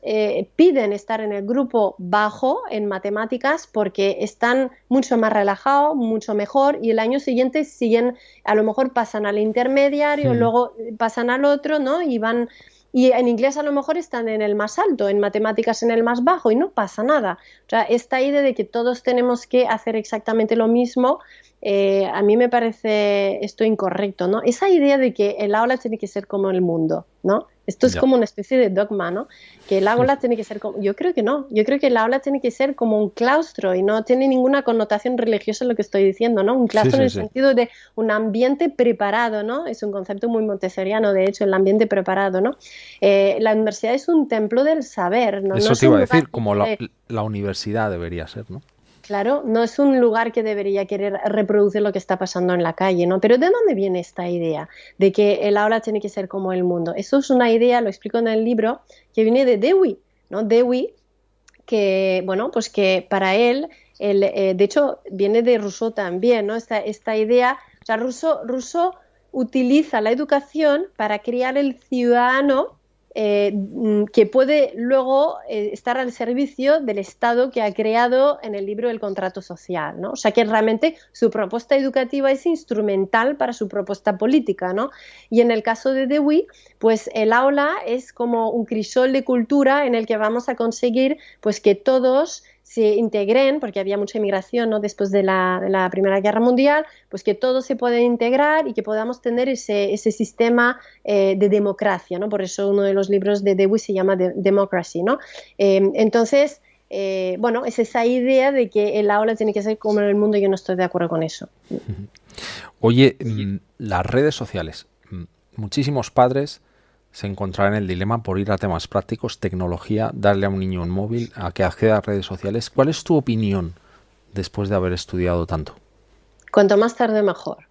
B: piden estar en el grupo bajo en matemáticas porque están mucho más relajados, mucho mejor y el año siguiente siguen, a lo mejor pasan al intermediario,
A: Mm.
B: luego pasan al otro, ¿no? Y van... Y en inglés a lo mejor están en el más alto, en matemáticas en el más bajo y no pasa nada. O sea, esta idea de que todos tenemos que hacer exactamente lo mismo, a mí me parece esto incorrecto, ¿no? Esa idea de que el aula tiene que ser como el mundo, ¿no? Esto es
A: Ya.
B: como una especie de dogma, ¿no? Que el aula tiene que ser como... Yo creo que no. Yo creo que el aula tiene que ser como un claustro y no tiene ninguna connotación religiosa lo que estoy diciendo, ¿no? Un claustro en el sentido de un ambiente preparado, ¿no? Es un concepto muy montessoriano, de hecho, el ambiente preparado, ¿no? La universidad es un templo del saber, ¿no? No
A: Eso
B: es
A: te
B: un
A: iba a
B: lugar
A: decir,
B: que
A: como
B: quiere...
A: la universidad debería ser, ¿no?
B: Claro, no es un lugar que debería querer reproducir lo que está pasando en la calle, ¿no? Pero ¿de dónde viene esta idea de que el aula tiene que ser como el mundo? Eso es una idea, lo explico en el libro, que viene de Dewey, ¿no? Dewey, que, bueno, pues que para él, de hecho, viene de Rousseau también, ¿no? Esta idea, o sea, Rousseau utiliza la educación para crear el ciudadano que puede luego estar al servicio del Estado que ha creado en el libro El contrato social, ¿no? O sea que realmente su propuesta educativa es instrumental para su propuesta política, ¿no? Y en el caso de Dewey, pues el aula es como un crisol de cultura en el que vamos a conseguir pues que todos se integren, porque había mucha inmigración, ¿no? Después de la Primera Guerra Mundial, pues que todos se puedan integrar y que podamos tener ese sistema de democracia, ¿no? Por eso uno de los libros de Dewey se llama Democracy, ¿no? Entonces, bueno, es esa idea de que el aula tiene que ser como en el mundo, yo no estoy de acuerdo con eso.
A: Oye, las redes sociales. Muchísimos padres se encontrarán en el dilema por ir a temas prácticos, tecnología, darle a un niño un móvil, a que acceda a redes sociales. ¿Cuál es tu opinión después de haber estudiado tanto?
B: Cuanto más tarde, mejor.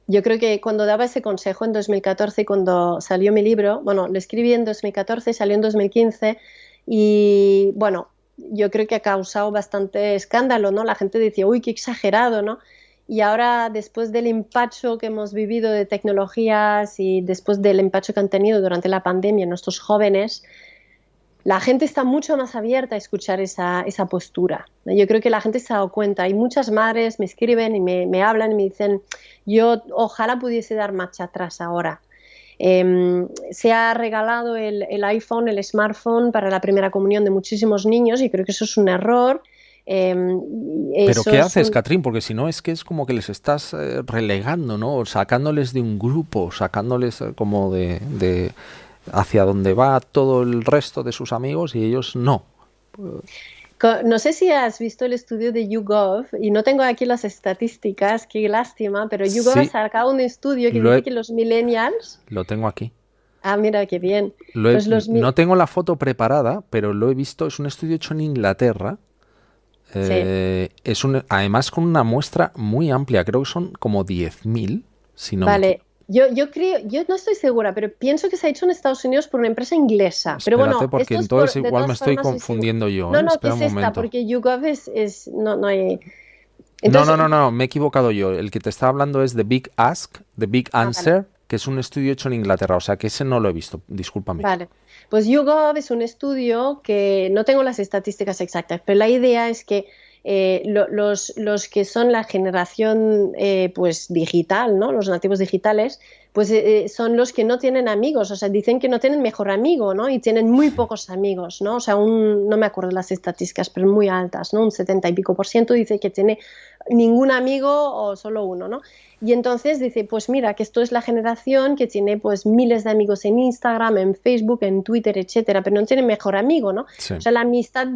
B: Yo creo que cuando daba ese consejo en 2014, cuando salió mi libro, bueno, lo escribí en 2014, salió en 2015 y, bueno, yo creo que ha causado bastante escándalo, ¿no? La gente decía, uy, qué exagerado, ¿no? Y ahora, después del empacho que hemos vivido de tecnologías y después del empacho que han tenido durante la pandemia nuestros jóvenes, la gente está mucho más abierta a escuchar esa postura. Yo creo que la gente se ha dado cuenta. Hay muchas madres me escriben y me hablan y me dicen, yo ojalá pudiese dar marcha atrás ahora. Se ha regalado el iPhone, el smartphone para la primera comunión de muchísimos niños y creo que eso es un error.
A: ¿Pero qué haces, Catrín? Porque si no es que es como que les estás relegando, ¿no? Sacándoles de un grupo, sacándoles como de hacia donde va todo el resto de sus amigos y ellos no.
B: No sé si has visto el estudio de YouGov y no tengo aquí las estadísticas, qué lástima, pero YouGov ha
A: Sí,
B: sacado un estudio que dice que los millennials...
A: Lo tengo aquí.
B: Ah, mira, qué bien. Pues
A: No tengo la foto preparada, pero lo he visto. Es un estudio hecho en Inglaterra.
B: Sí.
A: Además con una muestra muy amplia. Creo que son como 10.000, si no me
B: Vale.
A: equivoco.
B: Yo creo, yo no estoy segura, pero pienso que se ha hecho en Estados Unidos por una empresa inglesa. Pero
A: Espérate,
B: bueno,
A: porque
B: esto es
A: entonces
B: de
A: igual me
B: todas
A: estoy
B: formas
A: confundiendo yo,
B: No,
A: ¿eh?
B: no, ¿qué
A: Espera
B: es
A: un
B: esta?
A: momento.
B: Porque YouGov no hay...
A: No,
B: Entonces,
A: me he equivocado yo. El que te estaba hablando es The Big Ask, The Big
B: vale.
A: Answer, que es un estudio hecho en Inglaterra. O sea, que ese no lo he visto. Discúlpame.
B: Vale, pues YouGov es un estudio que no tengo las estadísticas exactas, pero la idea es que los que son la generación pues digital, ¿no? Los nativos digitales, pues son los que no tienen amigos, o sea, dicen que no tienen mejor amigo, ¿no? Y tienen muy pocos amigos, ¿no? O sea, no me acuerdo las estadísticas, pero muy altas, ¿no? Un 70 y pico por ciento dice que tiene ningún amigo o solo uno, ¿no? Y entonces dice, pues mira, que esto es la generación que tiene pues miles de amigos en Instagram, en Facebook, en Twitter, etcétera, pero no tiene mejor amigo, ¿no?
A: Sí.
B: O sea, la amistad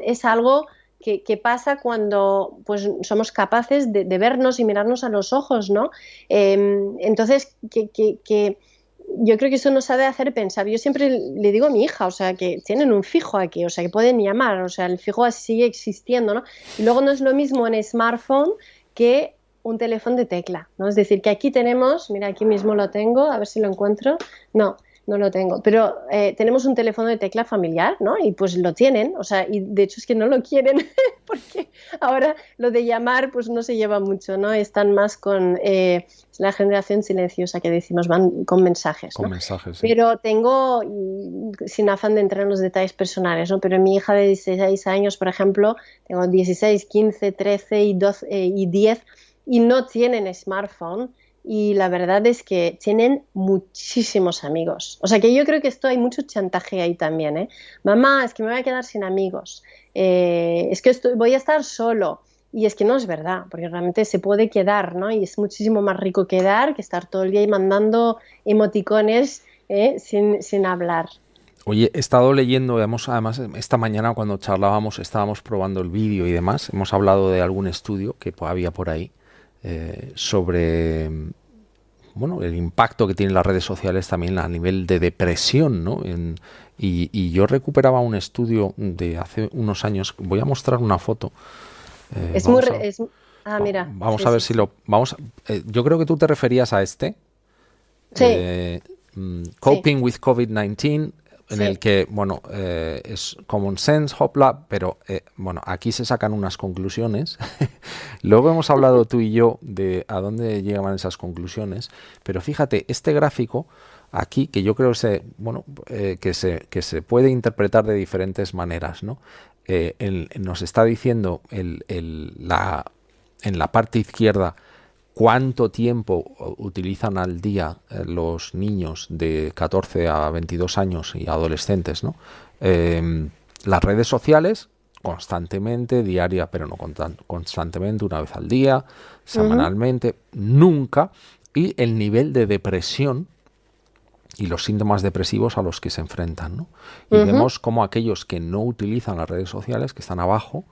B: es algo que pasa cuando pues somos capaces de vernos y mirarnos a los ojos, ¿no? Entonces, yo creo que eso nos ha de hacer pensar. Yo siempre le digo a mi hija, o sea, que tienen un fijo aquí, o sea, que pueden llamar, o sea, el fijo sigue existiendo, ¿no? Y luego no es lo mismo en smartphone que un teléfono de tecla, ¿no? Es decir, que aquí tenemos, mira, aquí mismo lo tengo, a ver si lo encuentro. No lo tengo, pero tenemos un teléfono de tecla familiar, ¿no? Y pues lo tienen, o sea, y de hecho es que no lo quieren porque ahora lo de llamar pues no se lleva mucho, ¿no? Están más con la generación silenciosa que decimos, van con mensajes,
A: Con
B: ¿no?
A: mensajes, sí.
B: Pero tengo, sin afán de entrar en los detalles personales, ¿no? Pero mi hija de 16 años, por ejemplo, tengo 16, 15, 13 y 12 y 10 y no tienen smartphone. Y la verdad es que tienen muchísimos amigos. O sea que yo creo que esto hay mucho chantaje ahí también, ¿eh? Mamá, es que me voy a quedar sin amigos. Es que voy a estar solo. Y es que no es verdad, porque realmente se puede quedar, ¿no? Y es muchísimo más rico quedar que estar todo el día ahí mandando emoticones sin hablar.
A: Oye, he estado leyendo, además esta mañana cuando charlábamos, estábamos probando el vídeo y demás, hemos hablado de algún estudio que había por ahí sobre bueno, el impacto que tienen las redes sociales también a nivel de depresión, ¿no? Y yo recuperaba un estudio de hace unos años, voy a mostrar una foto.
B: Es muy...
A: Vamos a,
B: mira,
A: vamos
B: sí,
A: a ver
B: sí,
A: si
B: sí.
A: lo... yo creo que tú te referías a este,
B: Sí,
A: eh,
B: sí,
A: Coping with COVID-19, en el
B: sí.
A: que, bueno, es Common Sense, Hopla, pero, bueno, aquí se sacan unas conclusiones. Luego hemos hablado tú y yo de a dónde llegaban esas conclusiones, pero fíjate, este gráfico aquí, que yo creo bueno, que se puede interpretar de diferentes maneras, ¿no? Nos está diciendo en la parte izquierda cuánto tiempo utilizan al día los niños de 14 a 22 años y adolescentes, ¿no? Las redes sociales constantemente, diaria, pero no constantemente, una vez al día,
B: Ujú,
A: semanalmente, nunca, y el nivel de depresión y los síntomas depresivos a los que se enfrentan, ¿no? Y
B: ujú.
A: vemos como aquellos que no utilizan las redes sociales, que están abajo,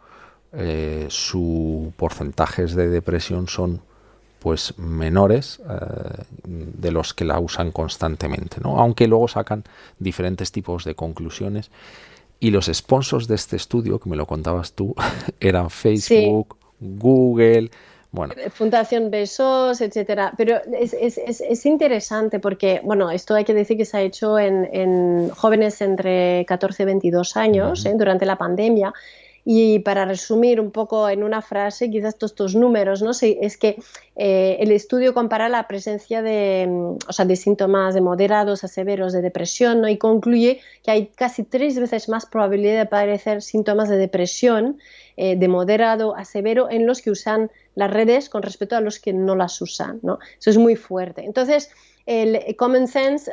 A: su porcentajes de depresión son pues menores de los que la usan constantemente, ¿no? Aunque luego sacan diferentes tipos de conclusiones. Y los sponsors de este estudio, que me lo contabas tú, eran
B: Sí,
A: Facebook, Google, bueno,
B: Fundación Besos, etcétera. Pero es interesante porque, bueno, esto hay que decir que se ha hecho en jóvenes entre 14 y 22 años,
A: uh-huh,
B: durante la pandemia. Y para resumir un poco en una frase, quizás todos estos números, ¿no? Sí, es que el estudio compara la presencia o sea, de síntomas de moderados a severos de depresión, ¿no? Y concluye que hay casi 3 veces más probabilidad de padecer síntomas de depresión de moderado a severo en los que usan las redes con respecto a los que no las usan, ¿no? Eso es muy fuerte. Entonces, el Common Sense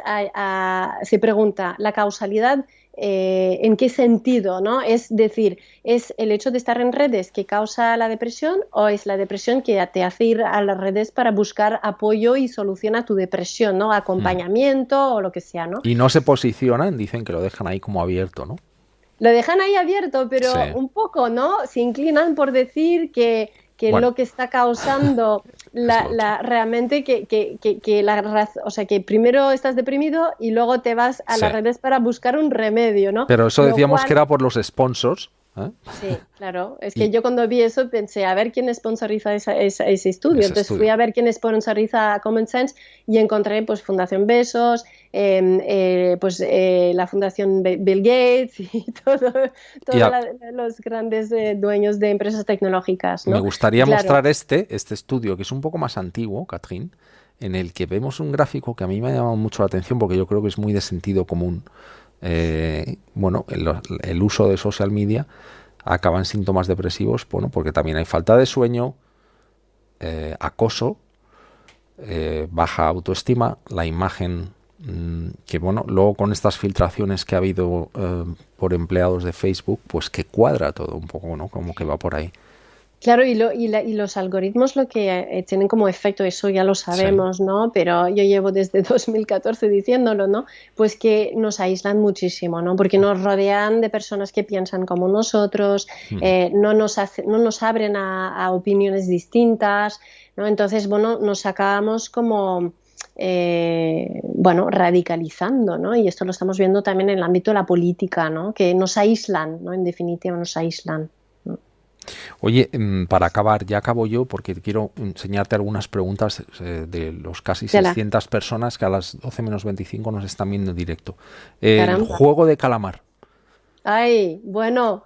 B: se pregunta, ¿la causalidad en qué sentido, ¿no? Es decir, ¿es el hecho de estar en redes que causa la depresión o es la depresión que te hace ir a las redes para buscar apoyo y solución a tu depresión, ¿no? Acompañamiento o lo que sea, ¿no?
A: y no se posicionan, dicen que lo dejan ahí como abierto, ¿no?
B: Lo dejan ahí abierto,
A: Sí.
B: pero un poco, ¿no? Se inclinan por decir que
A: Bueno,
B: lo que está causando
A: es lo otro.
B: realmente o sea, que primero estás deprimido y luego te vas a
A: Sí.
B: las redes para buscar un remedio, ¿no?
A: Pero eso
B: Lo
A: decíamos que
B: cual
A: era por los sponsors, ¿eh?
B: sí, claro. Es que
A: Y
B: yo cuando vi eso pensé, a ver quién sponsoriza ese estudio.
A: ese
B: Entonces fui
A: estudio.
B: a ver quién sponsoriza Common Sense y encontré pues Fundación Besos, pues la Fundación Bill Gates y
A: Y
B: todos los grandes dueños de empresas tecnológicas,
A: me
B: ¿no? Y
A: gustaría
B: claro,
A: mostrar este estudio, que es un poco más antiguo, Catherine, en el que vemos un gráfico que a mí me ha llamado mucho la atención porque yo creo que es muy de sentido común. Bueno, el uso de social media acaba en síntomas depresivos, bueno, porque también hay falta de sueño, acoso, baja autoestima, la imagen que, bueno, luego con estas filtraciones que ha habido por empleados de Facebook, pues que cuadra todo un poco, ¿no? Como que va por ahí.
B: claro, y los algoritmos lo que tienen como efecto, eso ya lo
A: Sí.
B: sabemos, ¿no? Pero yo llevo desde 2014 diciéndolo, ¿no? Pues que nos aíslan muchísimo, ¿no? Porque nos rodean de personas que piensan como nosotros,
A: Mm.
B: no nos abren a opiniones distintas, ¿no? Entonces, bueno, nos acabamos como, bueno, radicalizando, ¿no? Y esto lo estamos viendo también en el ámbito de la política, ¿no? Que nos aíslan, ¿no? En definitiva, nos aíslan, ¿no?
A: Oye, para acabar, ya acabo yo porque quiero enseñarte algunas preguntas de los casi
B: Tela,
A: 600 personas que a las 12 menos 25 nos están viendo en directo. El
B: caramba.
A: juego de calamar.
B: Ay, bueno,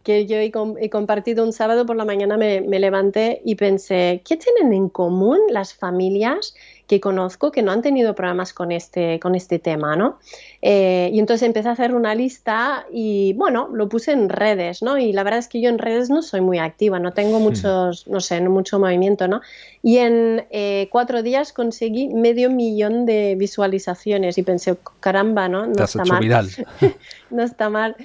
B: que yo he compartido un sábado por la mañana, me levanté y pensé, ¿qué tienen en común las familias que conozco que no han tenido problemas con este tema, ¿no? Y entonces empecé a hacer una lista y, bueno, lo puse en redes, ¿no? Y la verdad es que yo en redes no soy muy activa, no tengo muchos, no sé, no mucho movimiento, ¿no? Y en 4 días conseguí 500.000 de visualizaciones y pensé, caramba, ¿no? No
A: Te has
B: está
A: hecho
B: mal.
A: viral.
B: No está mal.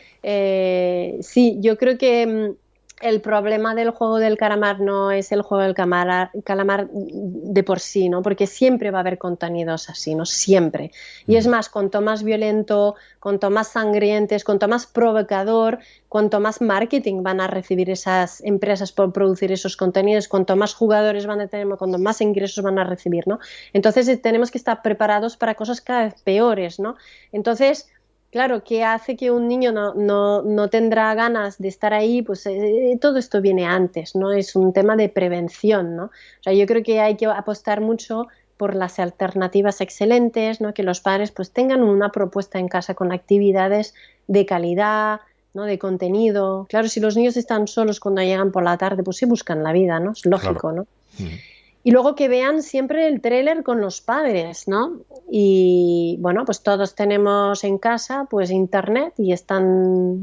B: Sí, yo creo que el problema del juego del calamar no es el juego del calamar de por sí, ¿no? Porque siempre va a haber contenidos así, ¿no? Siempre. Y es más, cuanto más violento, cuanto más sangrientes, cuanto más provocador, cuanto más marketing van a recibir esas empresas por producir esos contenidos, cuanto más jugadores van a tener, cuanto más ingresos van a recibir, ¿no? Entonces tenemos que estar preparados para cosas cada vez peores, ¿no? Entonces, claro, ¿qué hace que un niño no tendrá ganas de estar ahí? Pues todo esto viene antes, ¿no? Es un tema de prevención, ¿no? O sea, yo creo que hay que apostar mucho por las alternativas excelentes, ¿no? Que los padres pues tengan una propuesta en casa con actividades de calidad, ¿no? De contenido. Claro, si los niños están solos cuando llegan por la tarde, pues sí buscan la vida, ¿no? Es
A: Claro.
B: lógico, ¿no? Y luego que vean siempre el tráiler con los padres, ¿no? Y bueno, pues todos tenemos en casa pues internet y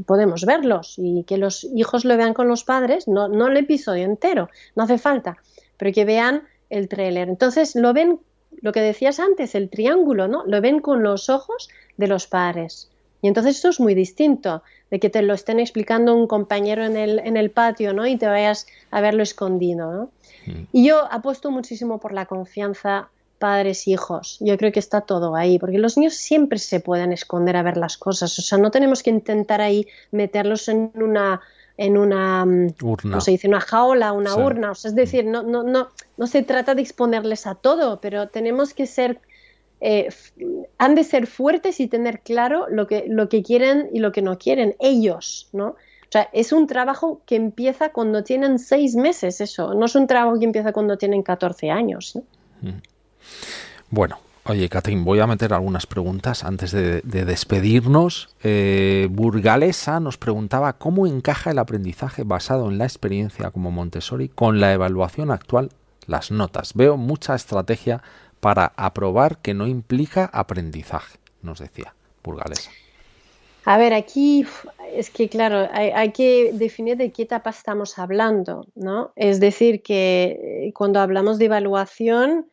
B: podemos verlos y que los hijos lo vean con los padres, no el episodio entero, no hace falta, pero que vean el tráiler. Entonces lo ven, lo que decías antes, el triángulo, ¿no? Lo ven con los ojos de los padres. Y entonces esto es muy distinto de que te lo estén explicando un compañero en el patio, ¿no? Y te vayas a verlo escondido, ¿no? Y yo apuesto muchísimo por la confianza padres-hijos. Yo creo que está todo ahí, porque los niños siempre se pueden esconder a ver las cosas. O sea, no tenemos que intentar ahí meterlos ¿cómo
A: Urna.
B: se dice? Una jaula, una
A: Sí.
B: urna. O sea, es decir, no se trata de exponerles a todo, pero tenemos que ser, han de ser fuertes y tener claro lo que quieren y lo que no quieren ellos, ¿no? O sea, es un trabajo que empieza cuando tienen 6 meses, eso. No es un trabajo que empieza cuando tienen 14 años, ¿no?
A: Bueno, oye, Catherine, voy a meter algunas preguntas antes de despedirnos. Burgalesa nos preguntaba cómo encaja el aprendizaje basado en la experiencia como Montessori con la evaluación actual, las notas. Veo mucha estrategia para aprobar que no implica aprendizaje, nos decía Burgalesa.
B: A ver, aquí es que, claro, hay que definir de qué etapa estamos hablando, ¿no? Es decir, que cuando hablamos de evaluación,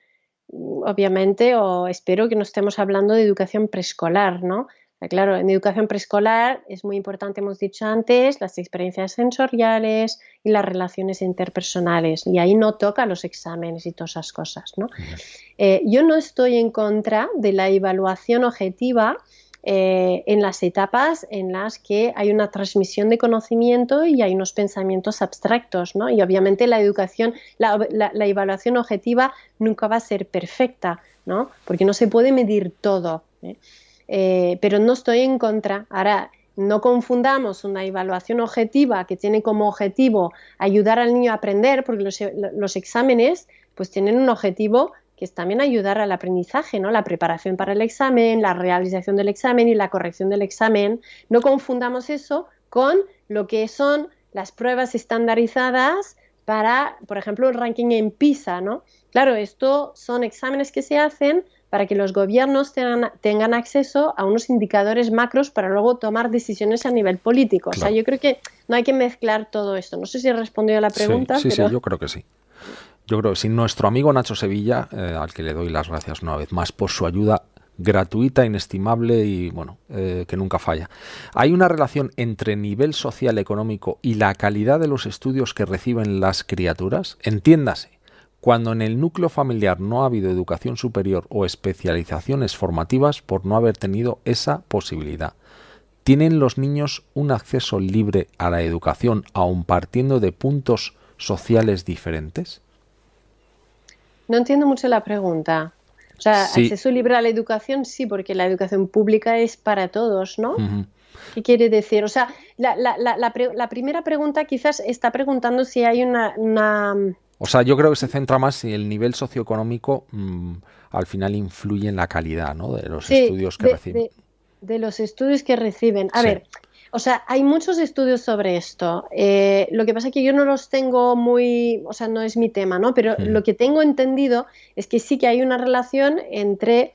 B: obviamente, o espero que no estemos hablando de educación preescolar, ¿no? Claro, en educación preescolar es muy importante, hemos dicho antes, las experiencias sensoriales y las relaciones interpersonales, y ahí no toca los exámenes y todas esas cosas, ¿no? Yo no estoy en contra de la evaluación objetiva en las etapas en las que hay una transmisión de conocimiento y hay unos pensamientos abstractos, ¿no? Y obviamente la educación, la evaluación objetiva nunca va a ser perfecta, ¿no? Porque no se puede medir todo, pero no estoy en contra. Ahora, no confundamos una evaluación objetiva que tiene como objetivo ayudar al niño a aprender, porque los exámenes pues tienen un objetivo que es también ayudar al aprendizaje, ¿no? La preparación para el examen, la realización del examen y la corrección del examen. No confundamos eso con lo que son las pruebas estandarizadas para, por ejemplo, el ranking en PISA, ¿no? Claro, esto son exámenes que se hacen para que los gobiernos tengan acceso a unos indicadores macros para luego tomar decisiones a nivel político.
A: Claro.
B: O sea, yo creo que no hay que mezclar todo esto. No sé si he respondido a la pregunta.
A: Sí,
B: pero...
A: sí, yo creo que sí. Yo creo que sí. Nuestro amigo Nacho Sevilla, al que le doy las gracias una vez más por su ayuda gratuita, inestimable y, bueno, que nunca falla. ¿Hay una relación entre nivel social económico y la calidad de los estudios que reciben las criaturas? Entiéndase, cuando en el núcleo familiar no ha habido educación superior o especializaciones formativas por no haber tenido esa posibilidad. ¿Tienen los niños un acceso libre a la educación aun partiendo de puntos sociales diferentes?
B: No entiendo mucho la pregunta. O sea,
A: Sí.
B: acceso libre a la educación, sí, porque la educación pública es para todos, ¿no? ¿Qué quiere decir? O sea, la primera pregunta quizás está preguntando si hay una.
A: O sea, yo creo que se centra más si el nivel socioeconómico al final influye en la calidad, ¿no?, de los
B: Sí,
A: estudios que reciben.
B: de los estudios que reciben. A
A: Sí.
B: ver, o sea, hay muchos estudios sobre esto. Lo que pasa es que yo no los tengo muy, o sea, no es mi tema, ¿no? Pero
A: Ujú.
B: lo que tengo entendido es que sí que hay una relación entre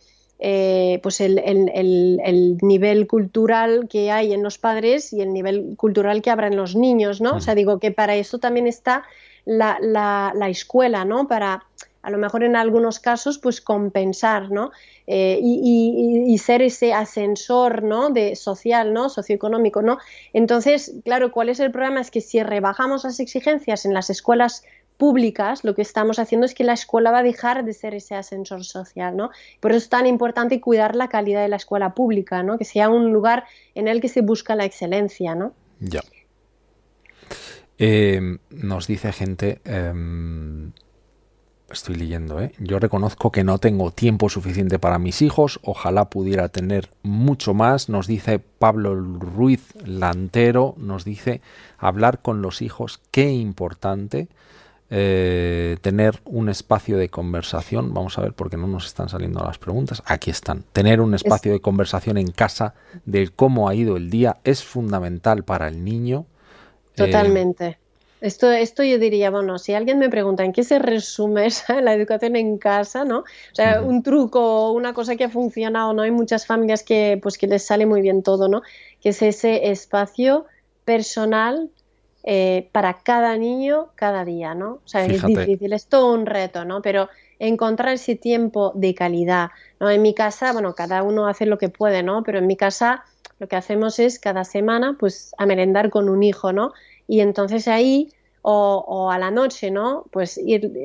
B: pues el nivel cultural que hay en los padres y el nivel cultural que habrá en los niños, ¿no? O
A: Ujú.
B: sea, digo que para eso también está la escuela, ¿no? Para, a lo mejor en algunos casos, pues compensar, ¿no? Y ser ese ascensor, ¿no?, de social, ¿no?, socioeconómico, ¿no? Entonces, claro, ¿cuál es el problema? Es que si rebajamos las exigencias en las escuelas públicas, lo que estamos haciendo es que la escuela va a dejar de ser ese ascensor social, ¿no? Por eso es tan importante cuidar la calidad de la escuela pública, ¿no? Que sea un lugar en el que se busca la excelencia, ¿no?
A: Ya. Nos dice gente, estoy leyendo, yo reconozco que no tengo tiempo suficiente para mis hijos, ojalá pudiera tener mucho más. Nos dice Pablo Ruiz Lantero, nos dice hablar con los hijos, qué importante. Tener un espacio de conversación, vamos a ver por qué no nos están saliendo las preguntas, aquí están, tener un
B: Es
A: espacio de conversación en casa de cómo ha ido el día es fundamental para el niño.
B: totalmente. Esto yo diría, bueno, si alguien me pregunta en qué se resume la educación en casa, ¿no? O sea,
A: Uh-huh.
B: un truco, una cosa que ha funcionado, ¿no? Hay muchas familias que, pues, que les sale muy bien todo, ¿no? Que es ese espacio personal para cada niño, cada día, ¿no? O sea, es
A: Fíjate,
B: difícil, es todo un reto, ¿no? Pero encontrar ese tiempo de calidad, ¿no? En mi casa, bueno, cada uno hace lo que puede, ¿no? Pero en mi casa lo que hacemos es cada semana, pues, a merendar con un hijo, ¿no? Y entonces ahí, o a la noche, ¿no? Pues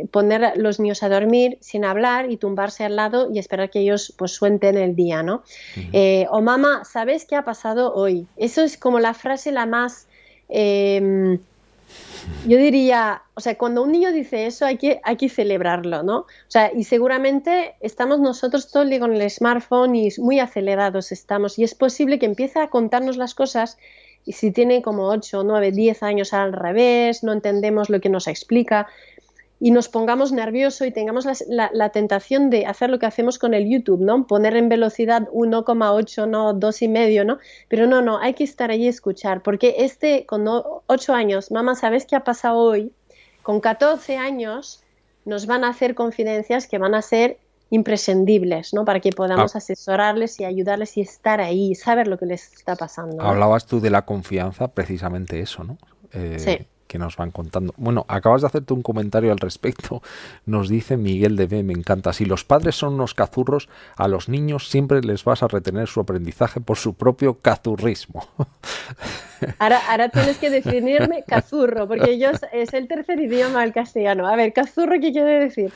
B: poner a los niños a dormir sin hablar y tumbarse al lado y esperar que ellos pues suelten el día, ¿no?
A: uh-huh.
B: O mamá, ¿sabes qué ha pasado hoy? Eso es como la frase la más, yo diría, o sea, cuando un niño dice eso hay que celebrarlo, ¿no? O sea, y seguramente estamos nosotros todo el día con el smartphone y muy acelerados estamos y es posible que empiece a contarnos las cosas y si tiene como 8, 9, 10 años al revés, no entendemos lo que nos explica y nos pongamos nerviosos y tengamos la tentación de hacer lo que hacemos con el YouTube, ¿no? Poner en velocidad 1,8, no 2,5, ¿no? Pero no, hay que estar ahí y escuchar, porque con 8 años, mamá, ¿sabes qué ha pasado hoy? Con 14 años nos van a hacer confidencias que van a ser imprescindibles, ¿no? Para que podamos asesorarles y ayudarles y estar ahí, saber lo que les está pasando, ¿no?
A: Hablabas tú de la confianza, precisamente eso, ¿no?
B: Sí.
A: Que nos van contando. Bueno, acabas de hacerte un comentario al respecto. Nos dice Miguel de B, me encanta. Si los padres son unos cazurros, a los niños siempre les vas a retener su aprendizaje por su propio cazurrismo.
B: Ahora tienes que definirme cazurro, porque es el tercer idioma del castellano. A ver, cazurro, ¿qué quiere decir?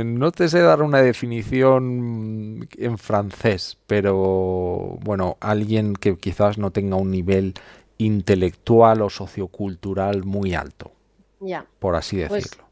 A: No te sé dar una definición en francés, pero bueno, alguien que quizás no tenga un nivel intelectual o sociocultural muy alto,
B: Ya,
A: por así
B: pues,
A: decirlo.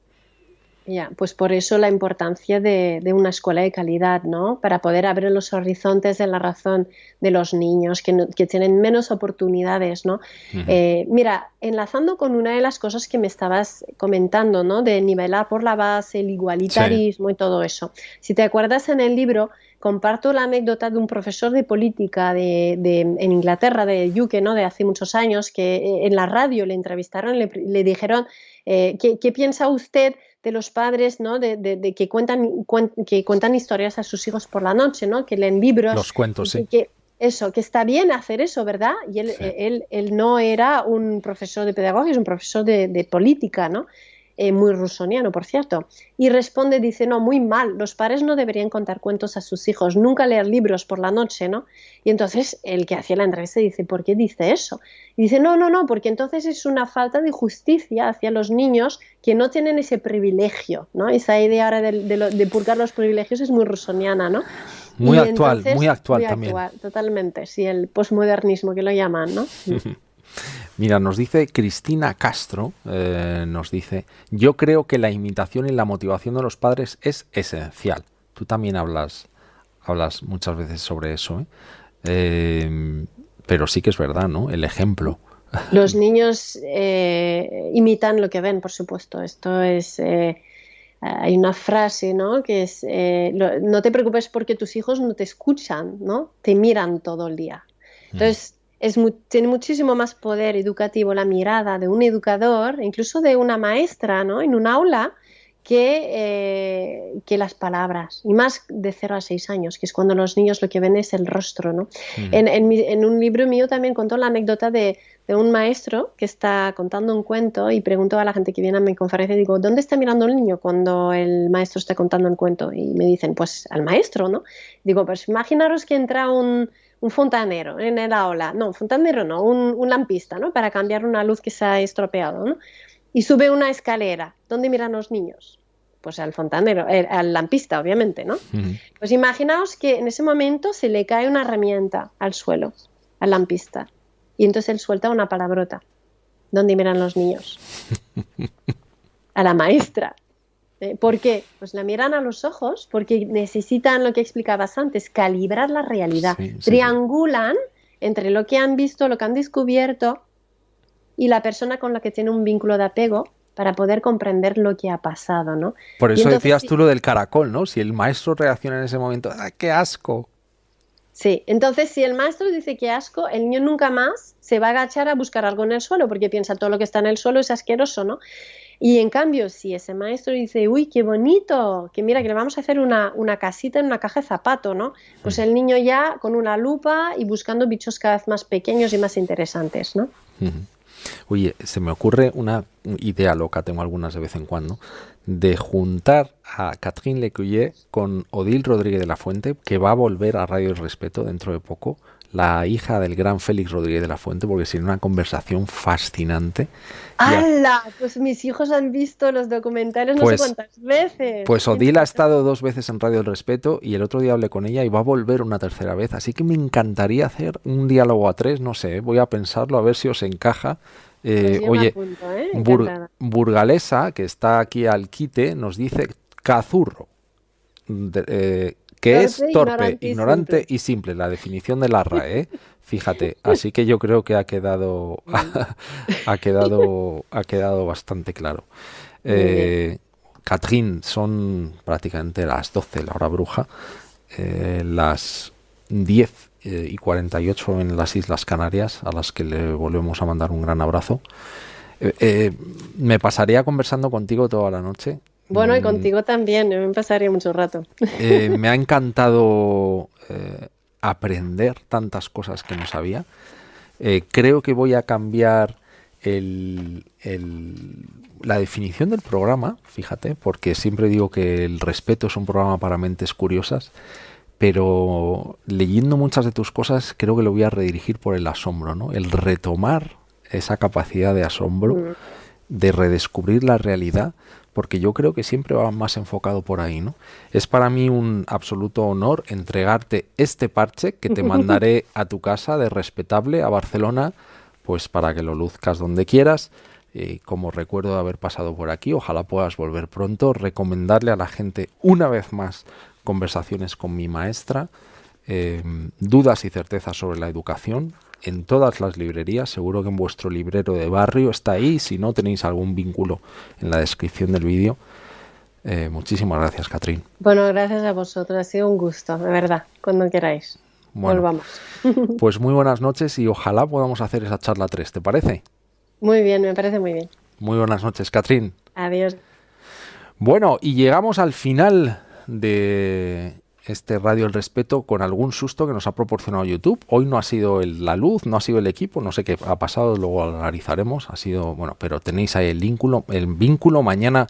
B: pues por eso la importancia de una escuela de calidad, ¿no? Para poder abrir los horizontes de la razón de los niños que tienen menos oportunidades, ¿no?
A: Uh-huh.
B: Mira, enlazando con una de las cosas que me estabas comentando, ¿no? De nivelar por la base, el
A: Sí.
B: igualitarismo y todo eso. Si te acuerdas en el libro, comparto la anécdota de un profesor de política en Inglaterra, de UK, ¿no? De hace muchos años, que en la radio le entrevistaron, le dijeron, ¿qué piensa usted de los padres, ¿no? De que cuentan historias a sus hijos por la noche, ¿no? Que leen libros
A: Los cuentos,
B: y
A: sí.
B: que está bien hacer eso, ¿verdad? Y
A: Sí.
B: él no era un profesor de pedagogía, es un profesor de política, ¿no? Muy rusoniano, por cierto. Y responde, dice, no, muy mal, los padres no deberían contar cuentos a sus hijos, nunca leer libros por la noche, ¿no? Y entonces el que hacía la entrevista dice, ¿por qué dice eso? Y dice, no, porque entonces es una falta de justicia hacia los niños que no tienen ese privilegio, ¿no? Esa idea ahora de purgar los privilegios es muy rusoniana, ¿no?
A: Muy
B: Y
A: actual,
B: entonces,
A: muy
B: muy
A: también.
B: actual, totalmente, sí, el posmodernismo que lo llaman, ¿no?
A: Mira, nos dice Cristina Castro, nos dice, yo creo que la imitación y la motivación de los padres es esencial. Tú también hablas muchas veces sobre eso, ¿eh? pero sí que es verdad, ¿no? El ejemplo.
B: Los niños imitan lo que ven, por supuesto. Esto es... hay una frase, ¿no? Que es, no te preocupes porque tus hijos no te escuchan, ¿no? Te miran todo el día. Entonces, tiene muchísimo más poder educativo la mirada de un educador, incluso de una maestra, ¿no? En un aula, que las palabras. Y más de 0 a 6 años, que es cuando los niños lo que ven es el rostro, ¿no? En un libro mío también contó la anécdota de un maestro que está contando un cuento y preguntó a la gente que viene a mi conferencia, digo, ¿dónde está mirando el niño cuando el maestro está contando un cuento? Y me dicen, pues al maestro, ¿no? Digo, pues imaginaros que entra un fontanero en el aula, no, fontanero no, un lampista, ¿no? Para cambiar una luz que se ha estropeado, ¿no? Y sube una escalera. ¿Dónde miran los niños? Pues al fontanero, al lampista, obviamente, ¿no? Pues imaginaos que en ese momento se le cae una herramienta al suelo, al lampista. Y entonces él suelta una palabrota. ¿Dónde miran los niños? A la maestra. ¿Por qué? Pues la miran a los ojos porque necesitan, lo que explicabas antes, calibrar la realidad.
A: Sí.
B: Triangulan entre lo que han visto, lo que han descubierto y la persona con la que tiene un vínculo de apego para poder comprender lo que ha pasado, ¿no?
A: Por eso
B: entonces,
A: decías tú lo del caracol, ¿no? Si el maestro reacciona en ese momento, ¡ah, qué asco!
B: Sí, entonces si el maestro dice que asco, el niño nunca más se va a agachar a buscar algo en el suelo porque piensa todo lo que está en el suelo es asqueroso, ¿no? Y en cambio, si ese maestro dice, uy, qué bonito, que mira, que le vamos a hacer una casita en una caja de zapato, ¿no? Pues el niño ya con una lupa y buscando bichos cada vez más pequeños y más interesantes, ¿no?
A: Oye, se me ocurre una idea loca, tengo algunas de vez en cuando, de juntar a Catherine Lecuyer con Odile Rodríguez de la Fuente, que va a volver a Radio El Respeto dentro de poco, la hija del gran Félix Rodríguez de la Fuente, porque sería una conversación fascinante.
B: ¡Hala! Pues mis hijos han visto los documentales no sé cuántas veces.
A: Pues Odile ha estado 2 veces en Radio El Respeto y el otro día hablé con ella y va a volver una tercera vez. Así que me encantaría hacer un diálogo a 3, no sé, voy a pensarlo a ver si os encaja. Oye,
B: apunto,
A: Burgalesa, que está aquí al quite, nos dice cazurro, que es torpe, ignorante y simple, la definición de la RAE, ¿eh? Fíjate, así que yo creo que ha quedado bastante claro. Catherine, son prácticamente las 12, la hora bruja, las 10:48 en las Islas Canarias, a las que le volvemos a mandar un gran abrazo. Me pasaría conversando contigo toda la noche.
B: Bueno, y contigo también, me pasaría mucho rato.
A: Me ha encantado aprender tantas cosas que no sabía. Creo que voy a cambiar la definición del programa, fíjate, porque siempre digo que El Respeto es un programa para mentes curiosas, pero leyendo muchas de tus cosas creo que lo voy a redirigir por el asombro, ¿no? El retomar esa capacidad de asombro, de redescubrir la realidad, porque yo creo que siempre va más enfocado por ahí, ¿no? Es para mí un absoluto honor entregarte este parche que te mandaré a tu casa de Respetable a Barcelona, pues para que lo luzcas donde quieras. Como recuerdo de haber pasado por aquí, ojalá puedas volver pronto, recomendarle a la gente una vez más conversaciones con mi maestra, dudas y certezas sobre la educación, en todas las librerías, seguro que en vuestro librero de barrio está ahí, si no tenéis algún vínculo en la descripción del vídeo. Muchísimas gracias, Catherine.
B: Bueno, gracias a vosotros, ha sido un gusto, de verdad, cuando queráis.
A: Bueno,
B: volvamos.
A: Pues muy buenas noches y ojalá podamos hacer esa charla 3, ¿te parece?
B: Muy bien, me parece muy bien.
A: Muy buenas noches, Catherine.
B: Adiós.
A: Bueno, y llegamos al final de este Radio El Respeto con algún susto que nos ha proporcionado YouTube. Hoy no ha sido la luz, no ha sido el equipo, no sé qué ha pasado, luego lo analizaremos. Ha sido, bueno, pero tenéis ahí el vínculo. Mañana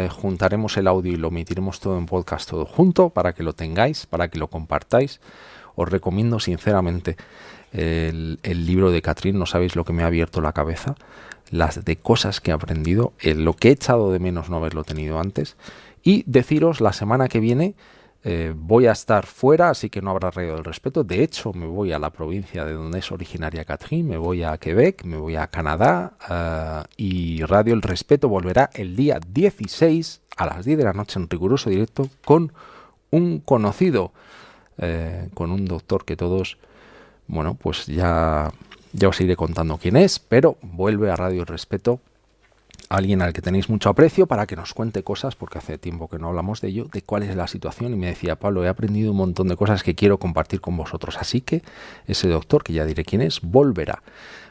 A: juntaremos el audio y lo emitiremos todo en podcast, todo junto, para que lo tengáis, para que lo compartáis. Os recomiendo sinceramente el libro de Catherine, no sabéis lo que me ha abierto la cabeza, las de cosas que he aprendido, lo que he echado de menos no haberlo tenido antes. Y deciros, la semana que viene voy a estar fuera, así que no habrá Radio del Respeto. De hecho, me voy a la provincia de donde es originaria Catherine, me voy a Quebec, me voy a Canadá, y Radio El Respeto volverá el día 16 a las 10 de la noche en riguroso directo con un conocido, con un doctor que todos bueno, pues ya os iré contando quién es, pero vuelve a Radio El Respeto alguien al que tenéis mucho aprecio para que nos cuente cosas, porque hace tiempo que no hablamos de ello, de cuál es la situación. Y me decía, Pablo, he aprendido un montón de cosas que quiero compartir con vosotros. Así que ese doctor, que ya diré quién es, volverá.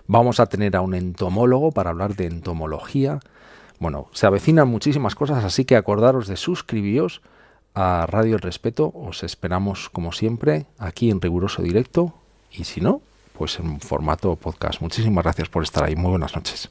A: Vamos a tener a un entomólogo para hablar de entomología. Bueno, se avecinan muchísimas cosas, así que acordaros de suscribiros a Radio El Respeto. Os esperamos, como siempre, aquí en riguroso directo. Y si no, pues en formato podcast. Muchísimas gracias por estar ahí. Muy buenas noches.